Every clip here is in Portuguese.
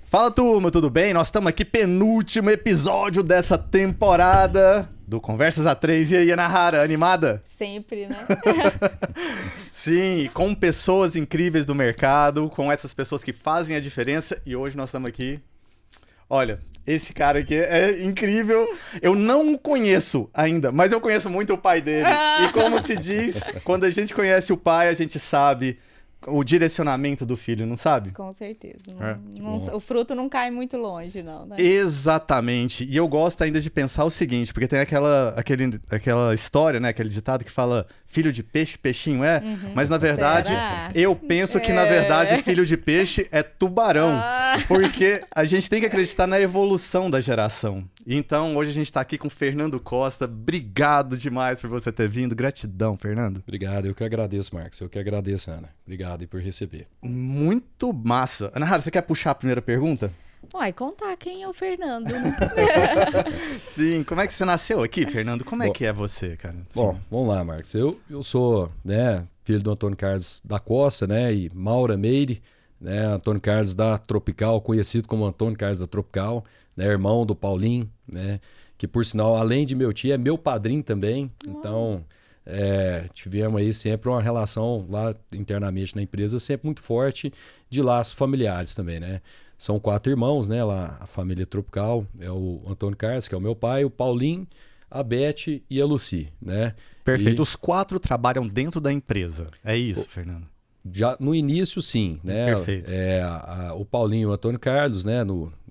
Fala, turma, tudo bem? Nós estamos aqui, penúltimo episódio dessa temporada do Conversas A3. E aí, Anahara, animada? Sempre, né? Sim, com pessoas incríveis do mercado, com essas pessoas que fazem a diferença. E hoje nós estamos aqui... Olha, esse cara aqui é incrível. Eu não o conheço ainda, mas eu conheço muito o pai dele. E como se diz, quando a gente conhece o pai, a gente sabe o direcionamento do filho, não sabe? Com certeza. O fruto não cai muito longe, não, né? Exatamente. E eu gosto ainda de pensar o seguinte, porque tem aquela história, né? Aquele ditado que fala filho de peixe, peixinho é. Mas na verdade, Será? eu penso que na verdade filho de peixe é tubarão. Porque a gente tem que acreditar na evolução da geração. Então, hoje a gente tá aqui com o Fernando Costa. Obrigado demais por você ter vindo. Gratidão, Fernando. Obrigado, eu que agradeço, Marcos. Eu que agradeço, Ana. Obrigado aí por receber. Muito massa. Ana, você quer puxar a primeira pergunta? Uai, contar quem é o Fernando, né? Sim, como é que você nasceu aqui, Fernando? Como é que é você, cara? Bom, vamos lá, Marcos. Eu sou, filho do Antônio Carlos da Costa, e Maura Meire, Antônio Carlos da Tropical, conhecido como Antônio Carlos da Tropical, irmão do Paulinho, que por sinal, além de meu tio, é meu padrinho também. Então, tivemos aí sempre uma relação lá internamente na empresa, sempre muito forte, de laços familiares também, São 4 irmãos, lá a família Tropical, é o Antônio Carlos, que é o meu pai, o Paulinho, a Beth e a Lucy, Perfeito. Os 4 trabalham dentro da empresa. É isso, Fernando? Já no início, sim, Perfeito. O Paulinho e o Antônio Carlos,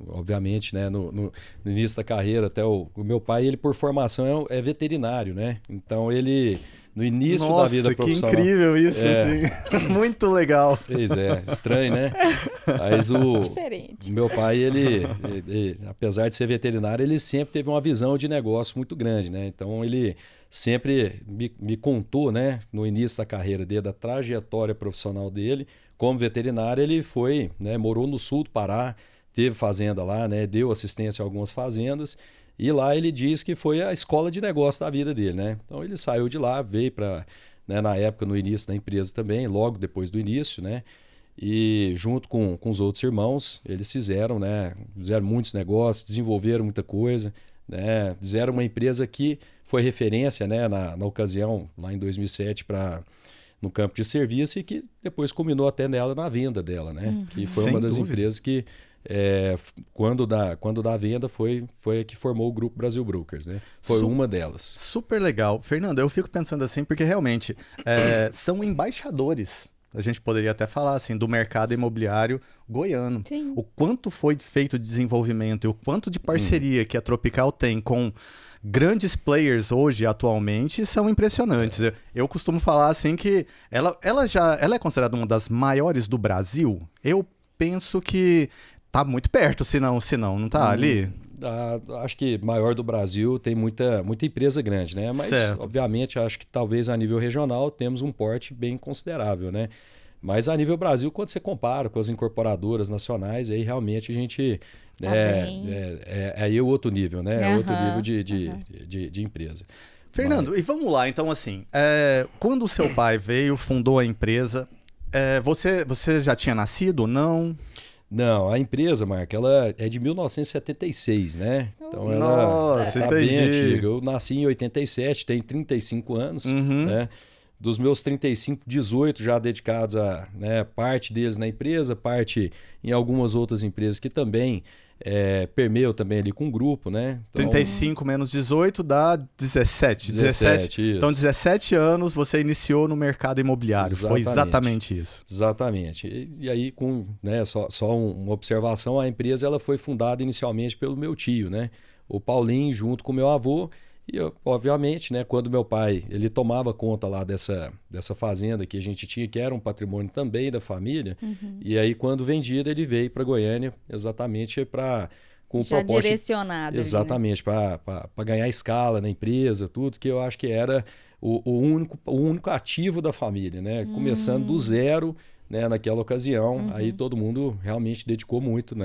obviamente, no início da carreira, até o meu pai, ele por formação é veterinário, Então ele, no início da vida profissional... Nossa, que incrível isso, assim. Muito legal. Pois é, estranho, Mas Diferente. o meu pai, ele, apesar de ser veterinário, ele sempre teve uma visão de negócio muito grande, Então ele sempre me contou, no início da carreira dele, da trajetória profissional dele. Como veterinário, ele foi, morou no sul do Pará, teve fazenda lá, deu assistência a algumas fazendas, e lá ele diz que foi a escola de negócio da vida dele, Então ele saiu de lá, veio para, na época, no início da empresa também, logo depois do início, E junto com os outros irmãos, eles fizeram muitos negócios, desenvolveram muita coisa, fizeram uma empresa que foi referência, na ocasião, lá em 2007, no campo de serviço, e que depois culminou até nela na venda dela, Que foi Sem uma das dúvida. empresas que, quando da venda, foi a que formou o Grupo Brasil Brokers, Foi uma delas. Super legal. Fernando, eu fico pensando assim, porque realmente são embaixadores. A gente poderia até falar assim, do mercado imobiliário goiano. Sim. O quanto foi feito de desenvolvimento e o quanto de parceria que a Tropical tem com grandes players hoje, atualmente, são impressionantes. Eu costumo falar assim que ela é considerada uma das maiores do Brasil. Eu penso que tá muito perto, se não tá ali? Acho que maior do Brasil tem muita empresa grande, Mas, Certo. obviamente, acho que talvez a nível regional temos um porte bem considerável, Mas a nível Brasil, quando você compara com as incorporadoras nacionais, aí realmente a gente... Tá bem. Aí é outro nível, É outro Aham, nível de empresa. Fernando, e vamos lá, então assim, quando o seu pai veio, fundou a empresa, você já tinha nascido ou não? Não, a empresa, Marco, ela é de 1976, Então ela Nossa, tá bem entendi. antiga. Eu nasci em 87, tenho 35 anos, Dos meus 35, 18 já dedicados a parte deles na empresa, parte em algumas outras empresas que também permeiam também ali com o grupo, Então, 35 menos 18 dá 17. 17, isso. Então, 17 anos você iniciou no mercado imobiliário. Foi exatamente isso. Exatamente. E aí, só uma observação, a empresa ela foi fundada inicialmente pelo meu tio, O Paulinho, junto com meu avô. E, obviamente, quando meu pai ele tomava conta lá dessa fazenda que a gente tinha, que era um patrimônio também da família, e aí, quando vendida, ele veio para Goiânia exatamente com o Já propósito... direcionado. Exatamente, para ganhar escala na empresa, tudo, que eu acho que era o único ativo da família, Começando do zero, naquela ocasião, aí todo mundo realmente dedicou muito,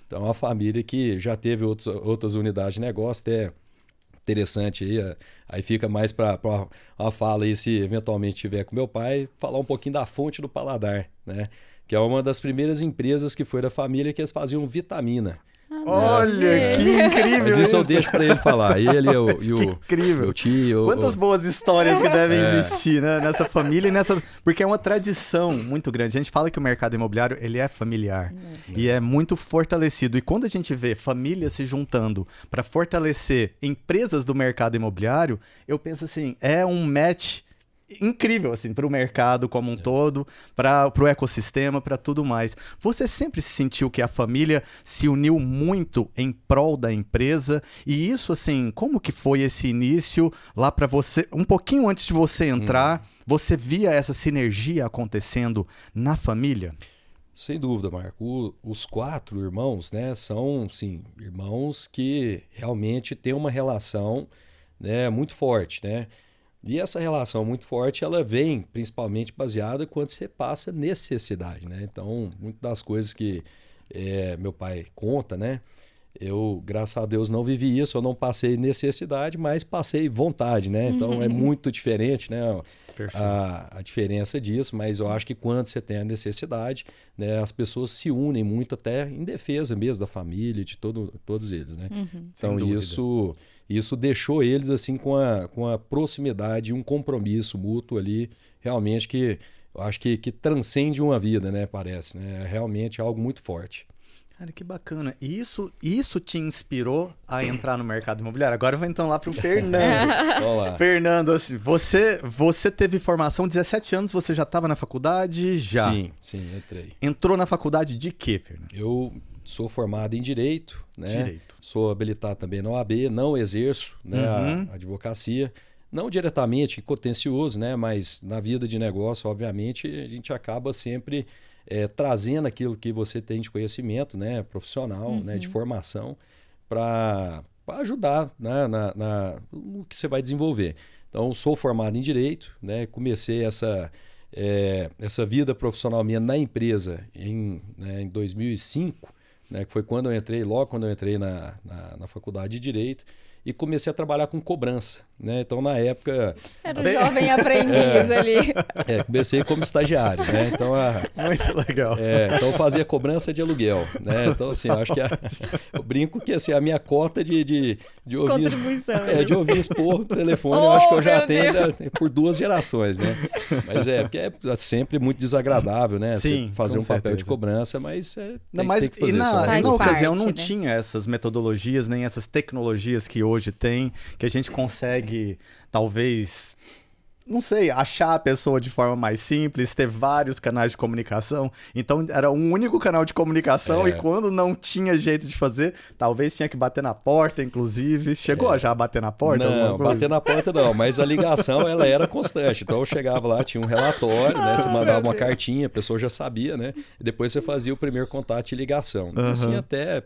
Então, é uma família que já teve outras unidades de negócio, até interessante aí fica mais para uma fala aí, se eventualmente tiver com meu pai, falar um pouquinho da fonte do paladar, que é uma das primeiras empresas que foi da família que eles faziam vitamina. Olha, que incrível! Mas isso eu deixo para ele falar. Ele e o incrível. Meu tio. Quantas boas histórias que devem existir, né, nessa família e nessa... Porque é uma tradição muito grande. A gente fala que o mercado imobiliário ele é familiar e é muito fortalecido. E quando a gente vê famílias se juntando para fortalecer empresas do mercado imobiliário, eu penso assim, é um match incrível assim para o mercado como um todo, para o ecossistema, para tudo mais. Você sempre sentiu que a família se uniu muito em prol da empresa e isso assim, como que foi esse início lá para você, um pouquinho antes de você entrar, você via essa sinergia acontecendo na família? Sem dúvida, Marco. Os 4 irmãos, né, são sim, irmãos que realmente têm uma relação, né, muito forte, né? E essa relação muito forte, ela vem principalmente baseada quando você passa necessidade, né? Então, muitas das coisas que meu pai conta, né? Eu, graças a Deus, não vivi isso, eu não passei necessidade, mas passei vontade, né? Então, é muito diferente, né? A diferença disso, mas eu acho que quando você tem a necessidade, né, as pessoas se unem muito até em defesa mesmo da família, de todos eles, né? Então, isso deixou eles assim com a proximidade, um compromisso mútuo ali, realmente que eu acho que transcende uma vida, né? Parece, né? É realmente algo muito forte. Cara, que bacana. E isso te inspirou a entrar no mercado imobiliário? Agora eu vou então lá para o Fernando. Vamos lá. Fernando, assim, você teve formação, 17 anos, você já estava na faculdade? Já. Sim, entrei. Entrou na faculdade de quê, Fernando? Eu sou formado em Direito, né? Direito. Sou habilitado também na OAB, não exerço, né, a advocacia. Não diretamente contencioso, né? Mas na vida de negócio, obviamente, a gente acaba sempre trazendo aquilo que você tem de conhecimento, né? Profissional, né? De formação, para ajudar, né? No que você vai desenvolver. Então, sou formado em Direito, né? Comecei essa vida profissional minha na empresa em 2005, né? Que foi logo quando eu entrei na faculdade de Direito. E comecei a trabalhar com cobrança, né? Então, na época... Era um jovem aprendiz ali. Comecei como estagiário, né? Então, muito legal. Então, eu fazia cobrança de aluguel, né? Então, assim, eu acho que eu brinco que assim, a minha cota de ouvir... Contribuição. De ouvir expor no telefone, eu acho que eu já tenho por 2 gerações, né? Mas porque é sempre muito desagradável, né? Sim, você fazer um papel de cobrança, mas tem que fazer. Na ocasião não tinha essas metodologias, nem essas tecnologias que hoje tem, que a gente consegue, talvez, não sei, achar a pessoa de forma mais simples, ter vários canais de comunicação. Então, era um único canal de comunicação e quando não tinha jeito de fazer, talvez tinha que bater na porta, inclusive. Chegou já a bater na porta? Não, bater na porta não, mas a ligação, ela era constante. Então, eu chegava lá, tinha um relatório, né? Você mandava uma cartinha, a pessoa já sabia, né? E depois você fazia o primeiro contato de ligação. Assim, até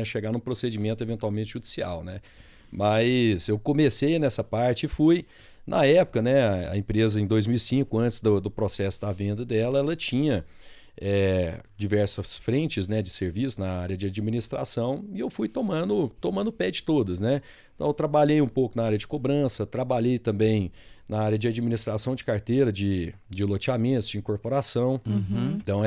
chegar num procedimento, eventualmente, judicial, né? Mas eu comecei nessa parte e fui... Na época, né, a empresa em 2005, antes do processo da venda dela, ela tinha diversas frentes, né, de serviço na área de administração e eu fui tomando pé de todas, né? Então eu trabalhei um pouco na área de cobrança, trabalhei também na área de administração de carteira, de loteamentos, de incorporação. Então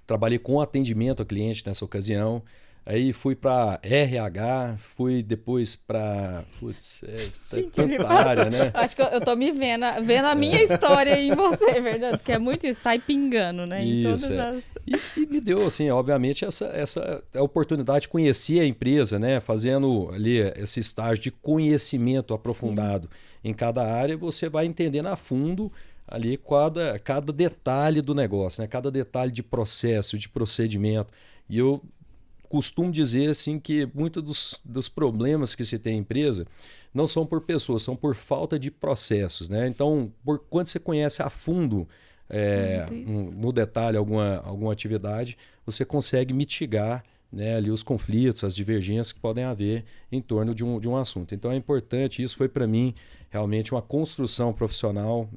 trabalhei com atendimento ao cliente nessa ocasião. Aí fui para RH, fui depois para... tanta área, né? Acho que eu tô me vendo a minha história aí em você, verdade? Porque é muito isso, sai pingando, né? Isso, e me deu, assim, obviamente, essa oportunidade de conhecer a empresa, né? Fazendo ali esse estágio de conhecimento aprofundado em cada área, você vai entendendo a fundo ali cada detalhe do negócio, né? Cada detalhe de processo, de procedimento. E eu costumo dizer assim que muitos dos problemas que se tem em empresa não são por pessoas, são por falta de processos, né? Então, quando você conhece a fundo, no detalhe alguma atividade, você consegue mitigar, né, ali os conflitos, as divergências que podem haver em torno de um assunto. Então é importante, isso foi para mim realmente uma construção profissional,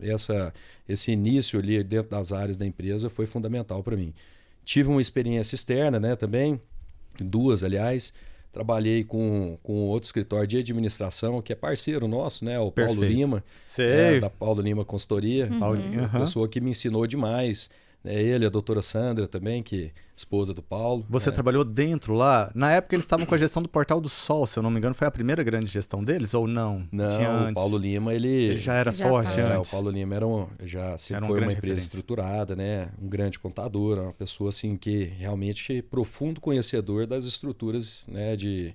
esse início ali dentro das áreas da empresa foi fundamental para mim. Tive uma experiência externa, né, também, 2, aliás. Trabalhei com outro escritório de administração, que é parceiro nosso, né? O Paulo Lima, da Paulo Lima Consultoria. Pessoa que me ensinou demais, Ele, a doutora Sandra também, que é esposa do Paulo. Você trabalhou dentro lá? Na época eles estavam com a gestão do Portal do Sol, se eu não me engano, foi a primeira grande gestão deles ou não? Não, o Paulo Lima, ele já era forte antes. O Paulo Lima já era foi uma empresa estruturada, né? Um grande contador, uma pessoa assim que realmente profundo conhecedor das estruturas, né, de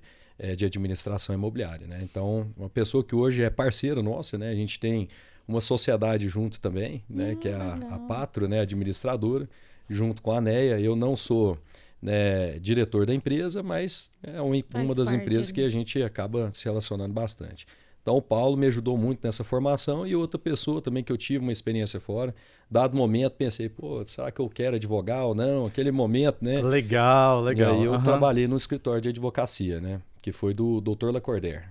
administração imobiliária, né? Então, uma pessoa que hoje é parceira nossa, né? A gente tem uma sociedade junto também, né? Que é a Patro, né? Administradora, junto com a ANEA. Eu não sou, né, diretor da empresa, mas é uma das empresas que a gente acaba se relacionando bastante. Então, o Paulo me ajudou muito nessa formação e outra pessoa também que eu tive uma experiência fora. Dado momento, pensei, pô, será que eu quero advogar ou não? Aquele momento, né? Legal. E aí eu trabalhei no escritório de advocacia, né? Que foi do Dr. Lacordaire.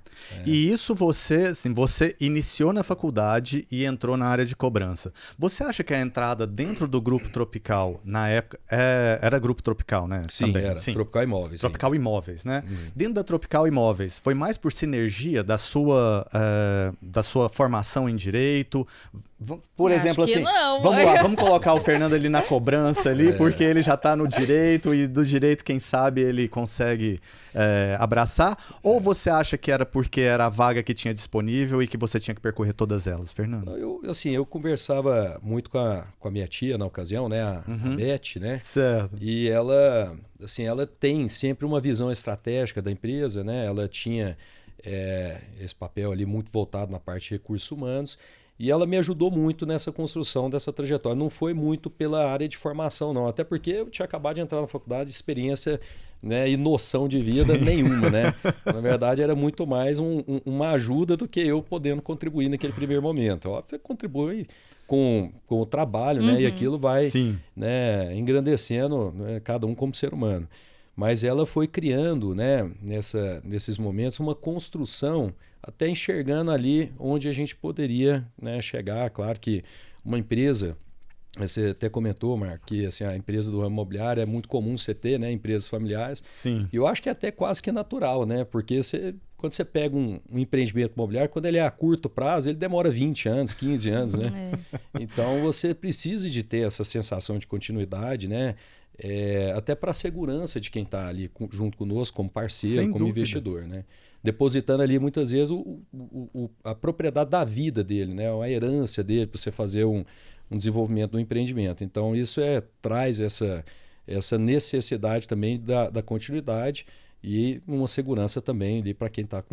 E isso você iniciou na faculdade e entrou na área de cobrança. Você acha que a entrada dentro do Grupo Tropical, na época, era Grupo Tropical, né? Sim, também. era. Sim. Tropical Imóveis. Tropical Imóveis, né? Dentro da Tropical Imóveis, foi mais por sinergia da sua formação em direito? Por exemplo, acho que assim, não, vamos lá, vamos colocar o Fernando ali na cobrança ali, porque ele já está no direito e do direito, quem sabe, ele consegue abraçar? Ou você acha que era porque era a vaga que tinha disponível e que você tinha que percorrer todas elas, Fernando? Eu conversava muito com a minha tia na ocasião, né? A Beth, né? Certo. E ela tem sempre uma visão estratégica da empresa, né? Ela tinha esse papel ali muito voltado na parte de recursos humanos. E ela me ajudou muito nessa construção dessa trajetória. Não foi muito pela área de formação, não. Até porque eu tinha acabado de entrar na faculdade, experiência, né, e noção de vida nenhuma, né? Na verdade, era muito mais uma ajuda do que eu podendo contribuir naquele primeiro momento. Óbvio que contribui com o trabalho, né? E aquilo vai, né, engrandecendo, né, cada um como ser humano. Mas ela foi criando, né, nesses momentos, uma construção, até enxergando ali onde a gente poderia, né, chegar. Claro que uma empresa, você até comentou, Marco, que assim, a empresa do ramo imobiliário é muito comum você ter, né, empresas familiares. Sim. E eu acho que é até quase que natural, né? Porque quando você pega um empreendimento imobiliário, quando ele é a curto prazo, ele demora 20 anos, 15 anos, né? Então você precisa de ter essa sensação de continuidade, né? Até para a segurança de quem está ali junto conosco, como parceiro, Sem como dúvida. investidor, né? Depositando ali muitas vezes a propriedade da vida dele, né? A herança dele para você fazer um desenvolvimento do empreendimento. Então isso traz essa necessidade também da continuidade e uma segurança também ali para quem está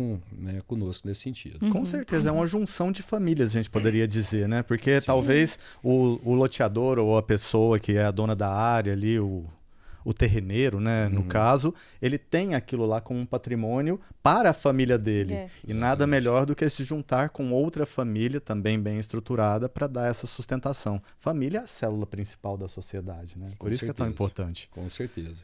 conosco nesse sentido. Com certeza, é uma junção de famílias, a gente poderia dizer, né? Porque talvez o loteador ou a pessoa que é a dona da área ali, o terreneiro, né? No caso, ele tem aquilo lá como um patrimônio para a família dele. E nada melhor do que se juntar com outra família também bem estruturada para dar essa sustentação. Família é a célula principal da sociedade, né? Por isso que é tão importante. Com certeza.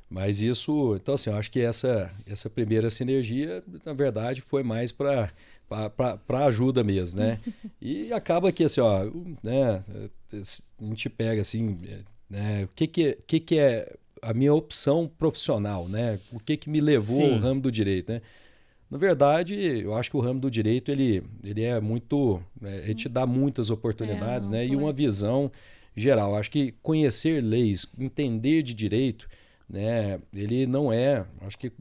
Mas isso, então assim, eu acho que essa primeira sinergia, na verdade, foi mais para ajuda mesmo, né? E acaba que assim, ó, né, a gente pega assim, né, o que é a minha opção profissional, né? O que me levou ao ramo do direito, né? Na verdade, eu acho que o ramo do direito ele é muito, ele te dá muitas oportunidades, né? E uma visão geral. Eu acho que conhecer leis, entender de direito, né, ele não acho que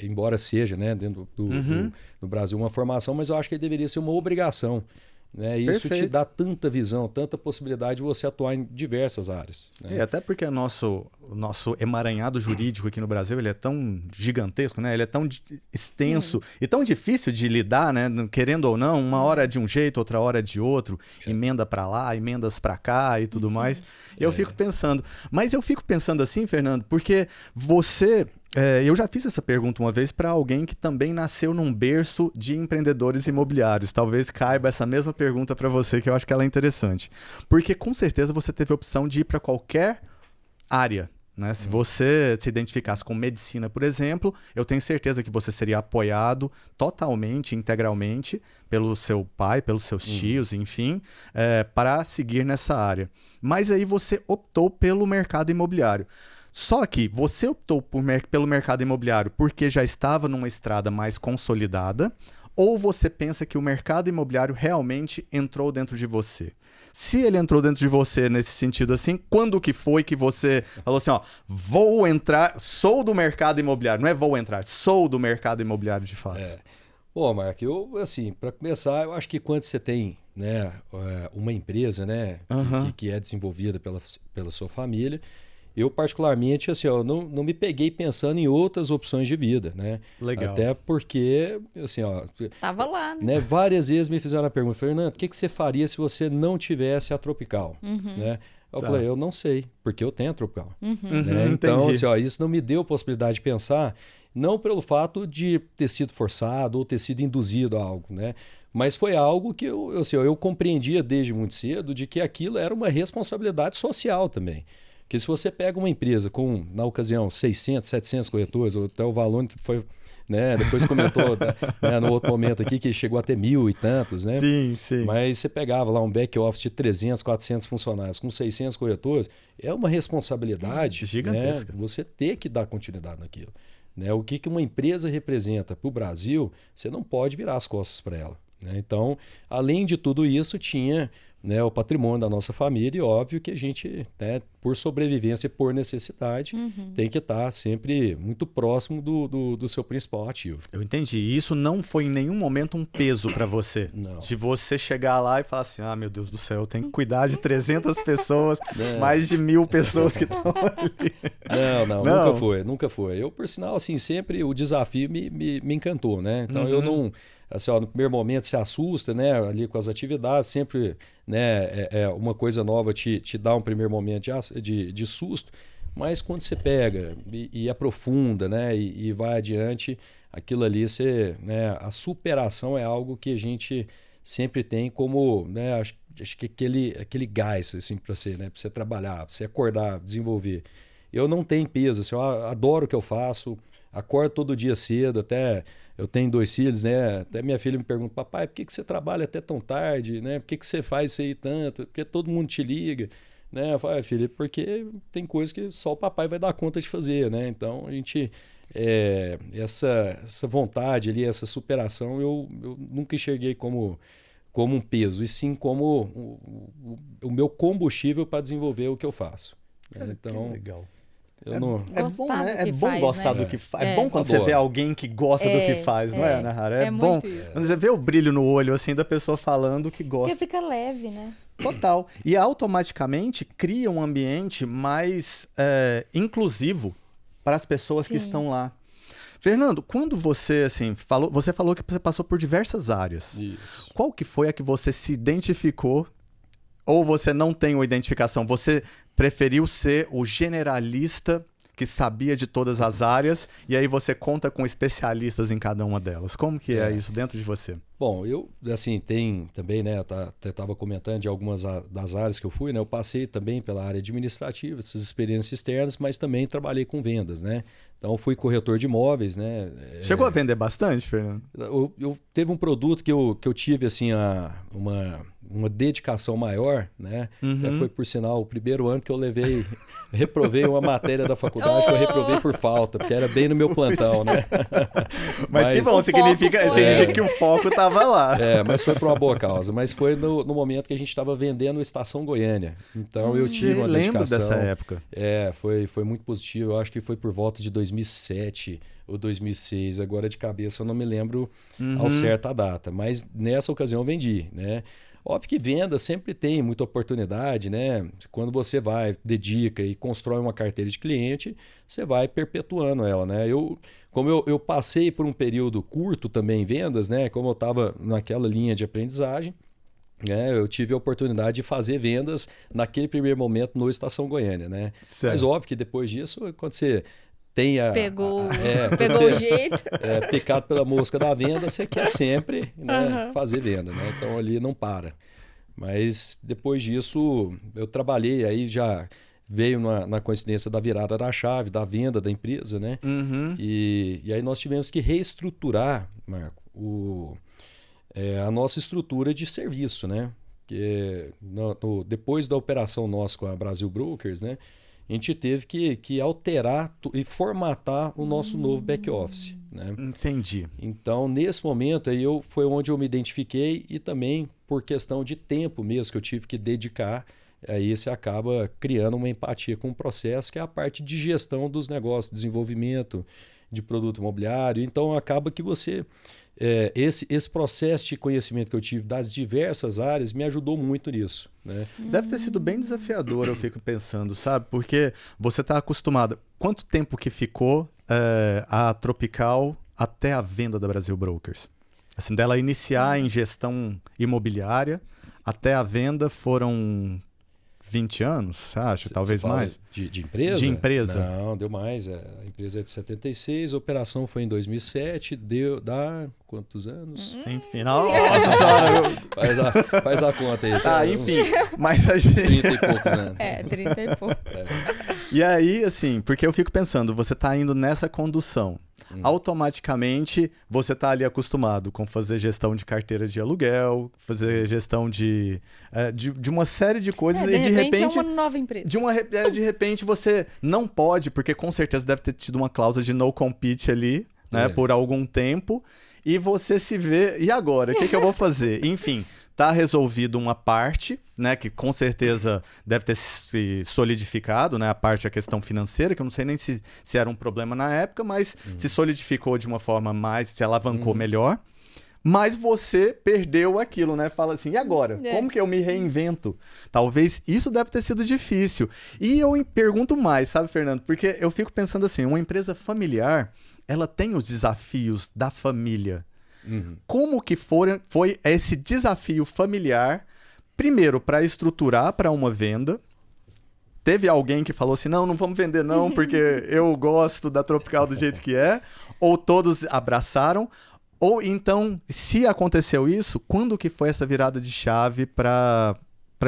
embora seja, né, dentro do Brasil uma formação, mas eu acho que ele deveria ser uma obrigação, né? Isso te dá tanta visão, tanta possibilidade de você atuar em diversas áreas, né? Até porque o nosso emaranhado jurídico aqui no Brasil, ele é tão gigantesco, né? Ele é tão extenso e tão difícil de lidar, né? Querendo ou não, uma hora é de um jeito, outra hora é de outro, emenda para lá, emendas para cá e tudo mais. Eu fico pensando, mas eu fico pensando assim, Fernando, porque você... eu já fiz essa pergunta uma vez para alguém que também nasceu num berço de empreendedores imobiliários. Talvez caiba essa mesma pergunta para você, que eu acho que ela é interessante. Porque com certeza você teve a opção de ir para qualquer área, né? Se você se identificasse com medicina, por exemplo, eu tenho certeza que você seria apoiado totalmente, integralmente, pelo seu pai, pelos seus tios, enfim, para seguir nessa área. Mas aí você optou pelo mercado imobiliário. Só que você optou pelo mercado imobiliário porque já estava numa estrada mais consolidada, ou você pensa que o mercado imobiliário realmente entrou dentro de você? Se ele entrou dentro de você nesse sentido assim, quando que foi que você falou assim, ó, vou entrar, sou do mercado imobiliário, não é vou entrar, sou do mercado imobiliário de fato. Bom, Marco, eu, assim, para começar, eu acho que quando você tem, né, uma empresa, né, que é desenvolvida pela sua família, eu particularmente, assim, ó, não me peguei pensando em outras opções de vida, né? Legal. Até porque, assim, ó... Tava lá, né? Várias vezes me fizeram a pergunta, Fernando, o que você faria se você não tivesse a Tropical? Né? Eu falei, eu não sei, porque eu tenho a Tropical. Né? Então, assim, ó, isso não me deu possibilidade de pensar, não pelo fato de ter sido forçado ou ter sido induzido a algo, né? Mas foi algo que eu compreendia desde muito cedo de que aquilo era uma responsabilidade social também. Porque se você pega uma empresa com, na ocasião, 600, 700 corretores, ou até o Valone foi, né, depois comentou né, no outro momento aqui que chegou até 1.000 e tantos, né? Sim, sim. Mas você pegava lá um back-office de 300, 400 funcionários com 600 corretores, é uma responsabilidade gigantesca. Né, você ter que dar continuidade naquilo. Né? O que uma empresa representa para o Brasil, você não pode virar as costas para ela. Né? Então, além de tudo isso, tinha né, o patrimônio da nossa família e óbvio que a gente, né, por sobrevivência e por necessidade, tem que estar sempre muito próximo do seu principal ativo. Eu entendi. E isso não foi em nenhum momento um peso para você? Não. De você chegar lá e falar assim, meu Deus do céu, eu tenho que cuidar de 300 pessoas, mais de 1.000 pessoas que estão ali. Não, nunca foi. Eu, por sinal, assim, sempre o desafio me encantou, né? Então eu não... Assim, ó, no primeiro momento se assusta, né, ali com as atividades, sempre né, uma coisa nova te dá um primeiro momento de susto, mas quando você pega e aprofunda né, e vai adiante, aquilo ali, né, a superação é algo que a gente sempre tem como, né, acho que aquele gás assim, para você trabalhar, para você acordar, desenvolver. Eu não tenho peso, assim, eu adoro o que eu faço, acordo todo dia cedo, até eu tenho 2 filhos, né? Até minha filha me pergunta, papai, por que você trabalha até tão tarde? Né? Por que você faz isso aí tanto? Porque todo mundo te liga. Né? Eu falo, filha, porque tem coisas que só o papai vai dar conta de fazer. Né? Então, a gente... essa vontade ali, essa superação, eu nunca enxerguei como um peso, e sim como o meu combustível para desenvolver o que eu faço. Né? Então, que legal. Eu não... É bom, né? É bom faz, gostar né? do que faz. É bom quando você vê alguém que gosta do que faz, não é, Nahara? É bom. Quando você vê o brilho no olho, assim, da pessoa falando que gosta. Porque fica leve, né? Total. E automaticamente cria um ambiente mais inclusivo para as pessoas que estão lá. Fernando, quando você, assim, você falou que você passou por diversas áreas. Isso. Qual que foi a que você se identificou? Ou você não tem uma identificação? Você preferiu ser o generalista que sabia de todas as áreas e aí você conta com especialistas em cada uma delas. Como que é isso dentro de você? Bom, eu, assim, tem também, né, eu estava comentando de algumas das áreas que eu fui, né, eu passei também pela área administrativa, essas experiências externas, mas também trabalhei com vendas, né, então fui corretor de imóveis, né. Chegou a vender bastante, Fernando? Eu teve um produto que eu tive, assim, uma dedicação maior, né, até foi, por sinal, o primeiro ano que eu reprovei uma matéria da faculdade que eu reprovei por falta, porque era bem no meu plantão, né. Mas que bom, significa que o foco estava lá. Mas foi por uma boa causa. Mas foi no momento que a gente estava vendendo a Estação Goiânia. Então eu tive uma dedicação. Lembro dessa época. Foi muito positivo. Eu acho que foi por volta de 2007 ou 2006. Agora de cabeça eu não me lembro ao certo a data. Mas nessa ocasião eu vendi, né? Óbvio que venda sempre tem muita oportunidade, né? Quando você vai, dedica e constrói uma carteira de cliente, você vai perpetuando ela, né? Como eu passei por um período curto também em vendas, né? Como eu estava naquela linha de aprendizagem, né? Eu tive a oportunidade de fazer vendas naquele primeiro momento no Estação Goiânia, né? Certo. Mas óbvio que depois disso, quando você tem pegou o jeito. Picado pela mosca da venda, você quer sempre, né, fazer venda, né? Então ali não para. Mas depois disso eu trabalhei, aí já veio na coincidência da virada da chave, da venda da empresa, né? E aí nós tivemos que reestruturar, Marco, a nossa estrutura de serviço, né? Que depois da operação nossa com a Brasil Brokers, né? A gente teve que alterar e formatar o nosso novo back-office. né? Entendi. Então, nesse momento, aí foi onde eu me identifiquei e também por questão de tempo mesmo que eu tive que dedicar. Aí você acaba criando uma empatia com o processo, que é a parte de gestão dos negócios, desenvolvimento de produto imobiliário. Então, acaba que você... esse processo de conhecimento que eu tive das diversas áreas me ajudou muito nisso, né? Deve ter sido bem desafiador, eu fico pensando, sabe? Porque você está acostumado... Quanto tempo que ficou a Tropical até a venda da Brasil Brokers? Assim, dela iniciar em gestão imobiliária até a venda foram 20 anos, você acha? Talvez mais? De empresa? De empresa. Não, deu mais. A empresa é de 76, a operação foi em 2007, dá quantos anos? Enfim, nossa senhora! Faz a conta aí. Tá? Enfim, mas a gente... 30 e poucos anos. 30 e poucos. E aí, assim, porque eu fico pensando, você tá indo nessa condução. Automaticamente você está ali acostumado com fazer gestão de carteira de aluguel, fazer gestão de uma série de coisas e de repente é uma nova empresa. De repente você não pode, porque com certeza deve ter tido uma cláusula de no compete ali, né, por algum tempo, e você se vê, e agora? O que eu vou fazer? Enfim, tá resolvido uma parte, né, que com certeza deve ter se solidificado, né, a questão financeira, que eu não sei nem se era um problema na época, mas se solidificou de uma forma mais, se alavancou melhor. Mas você perdeu aquilo, né? Fala assim, e agora? Como que eu me reinvento? Talvez isso deve ter sido difícil. E eu pergunto mais, sabe, Fernando? Porque eu fico pensando assim, uma empresa familiar, ela tem os desafios da família. Como que foi esse desafio familiar, primeiro, para estruturar para uma venda? Teve alguém que falou assim, não vamos vender não, porque eu gosto da Tropical do jeito que é? Ou todos abraçaram? Ou então, se aconteceu isso, quando que foi essa virada de chave para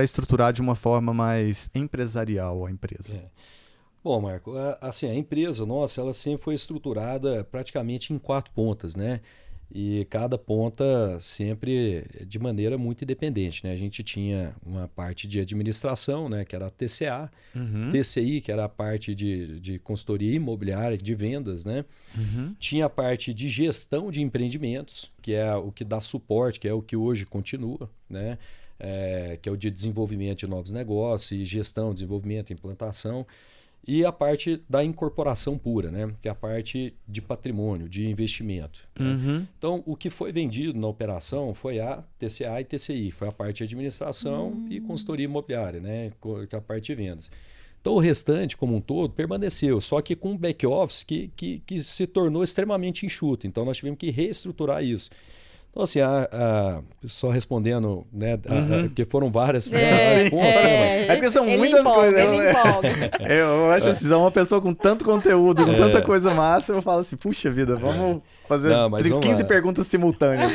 estruturar de uma forma mais empresarial a empresa? Bom, Marco, assim, a empresa nossa, ela sempre foi estruturada praticamente em 4 pontas, né? E cada ponta sempre de maneira muito independente, né? A gente tinha uma parte de administração, né? Que era a TCA, TCI, que era a parte de consultoria imobiliária, de vendas, né? Tinha a parte de gestão de empreendimentos, que é o que dá suporte, que é o que hoje continua, né? Que é o de desenvolvimento de novos negócios, e gestão, desenvolvimento, implantação. E a parte da incorporação pura, né? Que é a parte de patrimônio, de investimento. Né? Então, o que foi vendido na operação foi a TCA e TCI. Foi a parte de administração e consultoria imobiliária, né? Que é a parte de vendas. Então, o restante, como um todo, permaneceu. Só que com um back-office que se tornou extremamente enxuto. Então, nós tivemos que reestruturar isso. Então, assim, só respondendo, né, porque foram várias pontos, né? É porque são muitas coisas. Eu acho que você é uma pessoa com tanto conteúdo, com tanta coisa massa, eu falo assim, puxa vida, vamos fazer 15 perguntas simultâneas.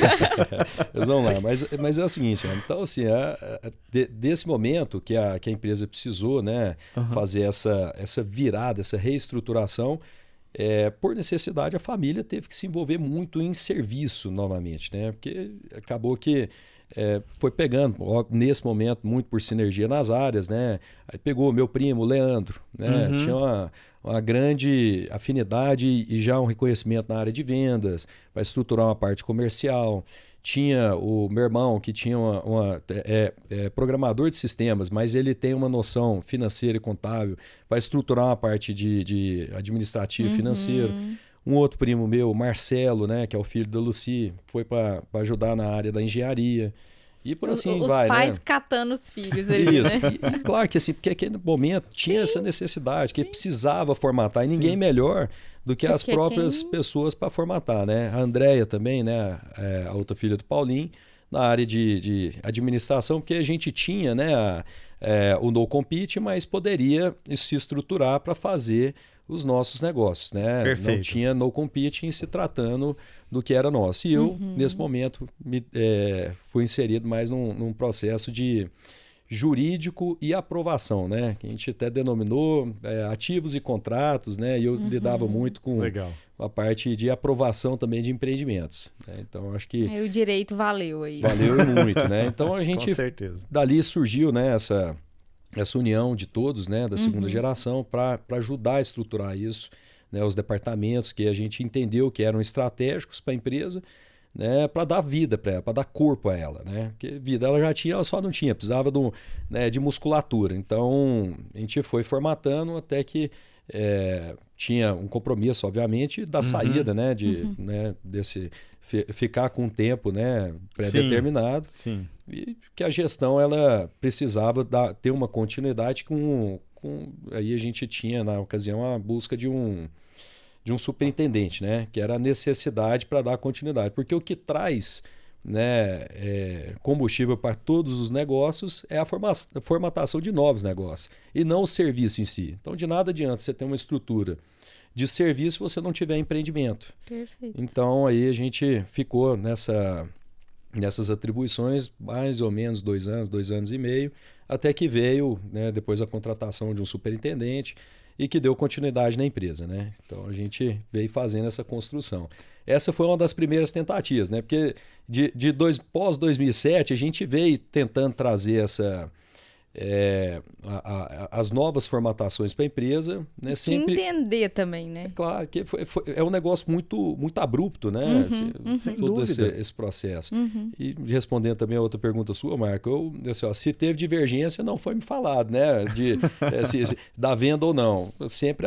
Mas vamos lá, mas é o seguinte, então, assim, desse momento que a empresa precisou, né, fazer essa virada, essa reestruturação, por necessidade, a família teve que se envolver muito em serviço novamente, né? Porque acabou que foi pegando, nesse momento, muito por sinergia nas áreas, né? Aí pegou meu primo, Leandro, né? Tinha uma grande afinidade e já um reconhecimento na área de vendas, para estruturar uma parte comercial. Tinha o meu irmão, que tinha programador de sistemas, mas ele tem uma noção financeira e contábil para estruturar uma parte de administrativo e financeiro. Um outro primo meu, Marcelo, né, que é o filho da Lucy, foi para ajudar na área da engenharia. E por assim vai, né? Os pais catando os filhos ali, Isso. né? E claro que assim, porque aquele momento tinha essa necessidade, que precisava formatar, e ninguém melhor do que as próprias pessoas para formatar, né? A Andréia também, né, a outra filha do Paulinho, na área de administração, porque a gente tinha, né, o no compete, mas poderia se estruturar para fazer os nossos negócios, né? Perfeito. Não tinha no compete em se tratando do que era nosso. E eu, nesse momento, fui inserido mais num processo de jurídico e aprovação, né? Que a gente até denominou ativos e contratos, né? E eu lidava muito com a parte de aprovação também de empreendimentos, né? Então, acho que... Aí o direito valeu aí. Valeu muito, né? Então, a gente... Com certeza. Dali surgiu, né, essa união de todos, né, da segunda geração, para ajudar a estruturar isso né, os departamentos que a gente entendeu que eram estratégicos para a empresa, né, para dar vida para ela, para dar corpo a ela, né? Porque vida ela já tinha, ela só não tinha, precisava né, de musculatura. Então a gente foi formatando até que tinha um compromisso, obviamente, da saída, né, né, desse ficar com um tempo, né, pré-determinado. Sim. E que a gestão ela precisava ter uma continuidade aí a gente tinha na ocasião a busca de um superintendente, né? Que era a necessidade para dar continuidade. Porque o que traz, né, combustível para todos os negócios é a formatação de novos negócios e não o serviço em si. Então, de nada adianta você ter uma estrutura de serviço se você não tiver empreendimento. Perfeito. Então, aí a gente ficou nessas atribuições mais ou menos 2 anos e meio, até que veio, né, depois a contratação de um superintendente e que deu continuidade na empresa, né? Então a gente veio fazendo essa construção. Essa foi uma das primeiras tentativas, né? Porque pós 2007 a gente veio tentando trazer as novas formatações para a empresa, né? Sempre entender também, né? É claro que é um negócio muito, muito abrupto, né? Sem todo dúvida. esse processo. E respondendo também a outra pergunta sua, Marco, se teve divergência, não foi me falado, né? Da venda ou não. Sempre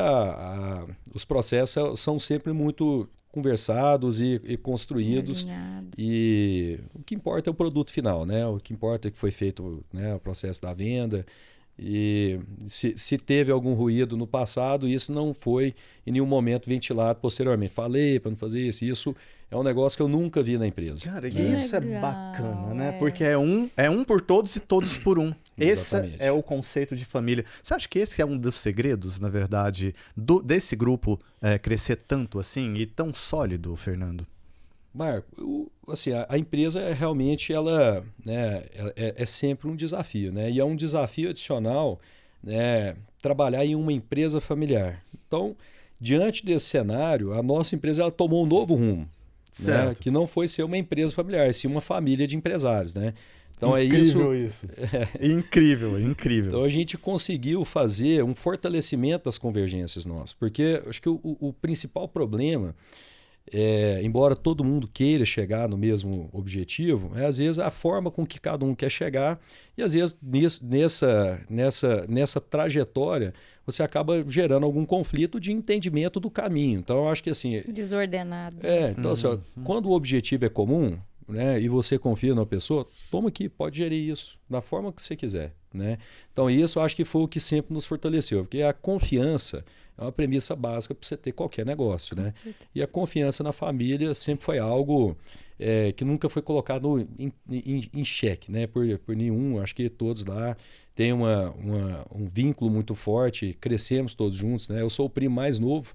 os processos são sempre muito conversados e construídos. E o que importa é o produto final, né? O que importa é que foi feito, né, o processo da venda. E se teve algum ruído no passado, isso não foi em nenhum momento ventilado posteriormente. Falei para não fazer isso. Isso é um negócio que eu nunca vi na empresa. Cara, né? isso é bacana, né? Porque é um por todos e todos por um. Esse é o conceito de família. Você acha que esse é um dos segredos, na verdade, desse grupo crescer tanto assim e tão sólido, Fernando? Marco, assim, a empresa realmente ela, né, é sempre um desafio, né? E é um desafio adicional, né, trabalhar em uma empresa familiar. Então, diante desse cenário, a nossa empresa ela tomou um novo rumo, né, que não foi ser uma empresa familiar, sim uma família de empresários, né? Então incrível isso. Incrível. Então a gente conseguiu fazer um fortalecimento das convergências nossas, porque acho que o principal problema embora todo mundo queira chegar no mesmo objetivo, às vezes a forma com que cada um quer chegar e às vezes nessa trajetória você acaba gerando algum conflito de entendimento do caminho. Então eu acho que assim... Desordenado. Então assim, quando o objetivo é comum, né, e você confia numa pessoa, toma aqui, pode gerir isso da forma que você quiser, né? Então isso eu acho que foi o que sempre nos fortaleceu, porque a confiança é uma premissa básica para você ter qualquer negócio, né? E a confiança na família sempre foi algo que nunca foi colocado em xeque, né? Por nenhum. Acho que todos lá têm um vínculo muito forte, crescemos todos juntos, né? Eu sou o primo mais novo.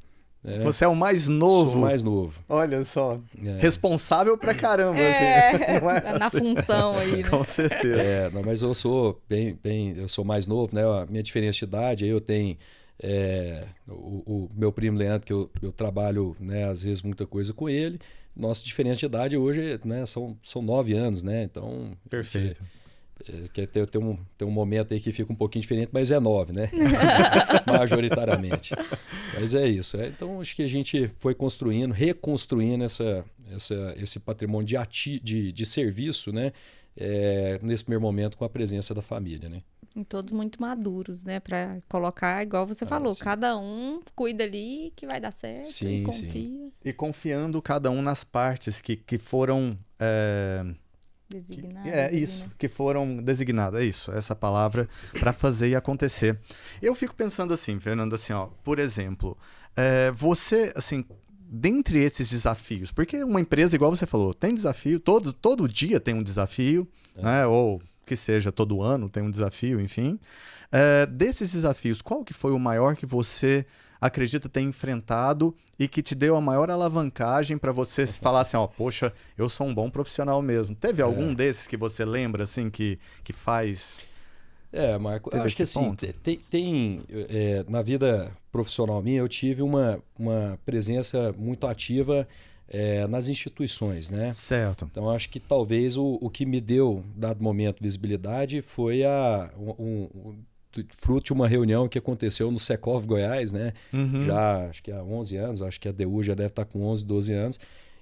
Você é o mais novo? Sou o mais novo. Olha só. Responsável pra caramba. Assim. Na função aí, né? Com certeza. Não, mas eu sou eu sou mais novo, né? A minha diferença de idade, aí eu tenho o meu primo Leandro, que eu trabalho, né, às vezes muita coisa com ele. Nossa diferença de idade hoje, né, são 9 anos, né? Então... Perfeito. Tem um momento aí que fica um pouquinho diferente, mas é 9, né? Majoritariamente. Mas é isso. Então, acho que a gente foi reconstruindo esse patrimônio de serviço, né? Nesse primeiro momento com a presença da família, né? E todos muito maduros, né? Para colocar, igual você falou, sim. cada um cuida ali que vai dar certo e confia. Sim. E confiando cada um nas partes que foram... Designadas. Que foram designadas, essa palavra, para fazer e acontecer. Eu fico pensando assim, Fernando, assim, ó, por exemplo, você, assim, dentre esses desafios, porque uma empresa, igual você falou, tem desafio, todo dia tem um desafio, né, ou que seja todo ano tem um desafio, enfim. Desses desafios, qual que foi o maior que você acredita ter enfrentado e que te deu a maior alavancagem para você falar assim, ó, poxa, eu sou um bom profissional mesmo? Teve algum desses que você lembra, assim, que faz... Marco, acho que assim, na vida profissional minha, eu tive uma presença muito ativa nas instituições, né? Certo. Então, acho que talvez o que me deu, dado momento, visibilidade foi fruto de uma reunião que aconteceu no Secov Goiás, né? Uhum. Já acho que há 11 anos, acho que a DU já deve estar com 11, 12 anos.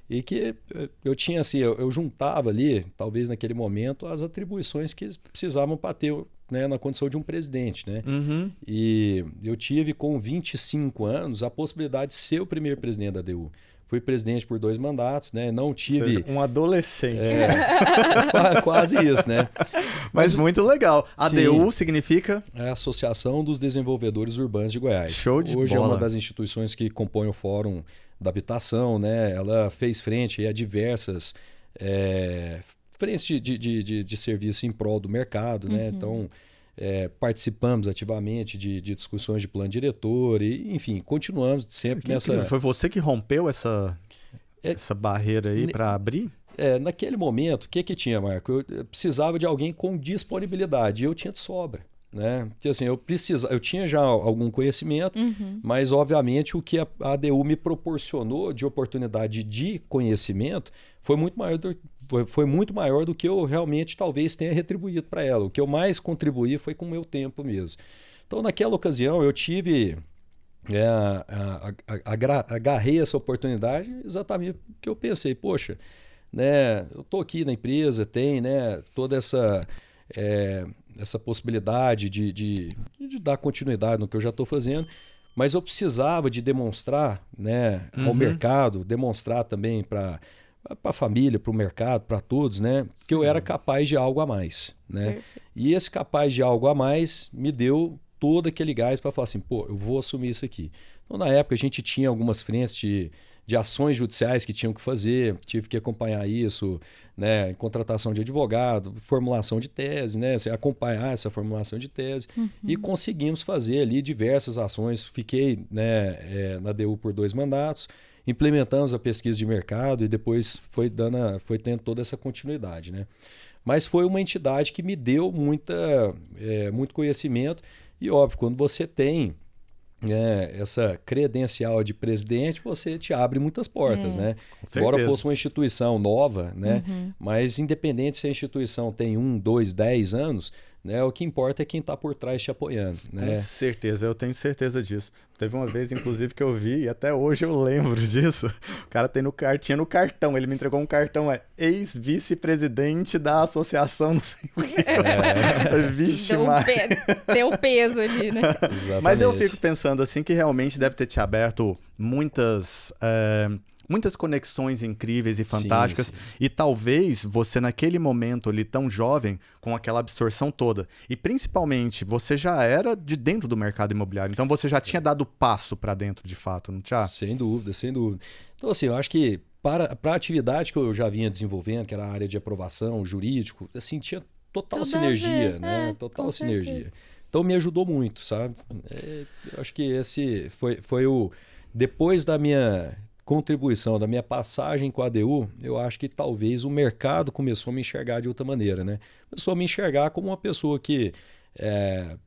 E que eu tinha assim, eu juntava ali, talvez naquele momento, as atribuições que precisavam para ter, né, na condição de um presidente, né? Uhum. E eu tive com 25 anos a possibilidade de ser o primeiro presidente da DU. Fui presidente por 2 mandatos, né? Não tive... Um adolescente. Quase isso, né? Mas muito legal. Sim. ADU significa? É a Associação dos Desenvolvedores Urbanos de Goiás. Show de Hoje bola. é uma das instituições que compõem o Fórum da Habitação, né? Ela fez frente a diversas frentes de serviço em prol do mercado, né? Então, participamos ativamente de discussões de plano diretor e, enfim, continuamos sempre nessa... Foi você que rompeu essa barreira aí para abrir? Naquele momento, o que tinha, Marco? Eu precisava de alguém com disponibilidade e eu tinha de sobra. Né? Porque, assim, eu tinha já algum conhecimento, mas obviamente o que a ADU me proporcionou de oportunidade de conhecimento foi muito maior do que eu realmente talvez tenha retribuído para ela. O que eu mais contribuí foi com o meu tempo mesmo. Então, naquela ocasião, eu tive... agarrei essa oportunidade exatamente porque eu pensei, poxa, né, eu estou aqui na empresa, tem, né, toda essa possibilidade de dar continuidade no que eu já estou fazendo, mas eu precisava de demonstrar, né, ao mercado, demonstrar também para a família, para o mercado, para todos, né, que eu era capaz de algo a mais. Né? E esse capaz de algo a mais me deu todo aquele gás para falar assim, pô, eu vou assumir isso aqui. Então, na época, a gente tinha algumas frentes de ações judiciais que tinham que fazer, tive que acompanhar isso, né, em contratação de advogado, formulação de tese, né, acompanhar essa formulação de tese, e conseguimos fazer ali diversas ações. Fiquei, né, na DU por 2 mandatos, implementamos a pesquisa de mercado e depois foi tendo toda essa continuidade. Né? Mas foi uma entidade que me deu muito conhecimento e, óbvio, quando você tem essa credencial de presidente, você te abre muitas portas, né? Embora fosse uma instituição nova, né? Mas independente se a instituição tem 1, 2, 10 anos, né? O que importa é quem está por trás te apoiando. Né? Com certeza, eu tenho certeza disso. Teve uma vez, inclusive, que eu vi, e até hoje eu lembro disso. O cara tinha no cartão, ele me entregou um cartão, ex-vice-presidente da associação, não sei o que. Vixe, tem um peso ali, né? Exatamente. Mas eu fico pensando assim que realmente deve ter te aberto muitas conexões incríveis e fantásticas. Sim, sim. E talvez você, naquele momento ali tão jovem, com aquela absorção toda, e principalmente você já era de dentro do mercado imobiliário, então você já tinha dado passo para dentro de fato, não tinha? Sem dúvida, sem dúvida. Então, assim, eu acho que para a atividade que eu já vinha desenvolvendo, que era a área de aprovação, jurídico, assim, tinha total sinergia, né? Total sinergia. Certeza. Então me ajudou muito, sabe? Eu acho que esse foi o... Depois da minha contribuição, da minha passagem com a ADU, eu acho que talvez o mercado começou a me enxergar de outra maneira, né? Começou a me enxergar como uma pessoa que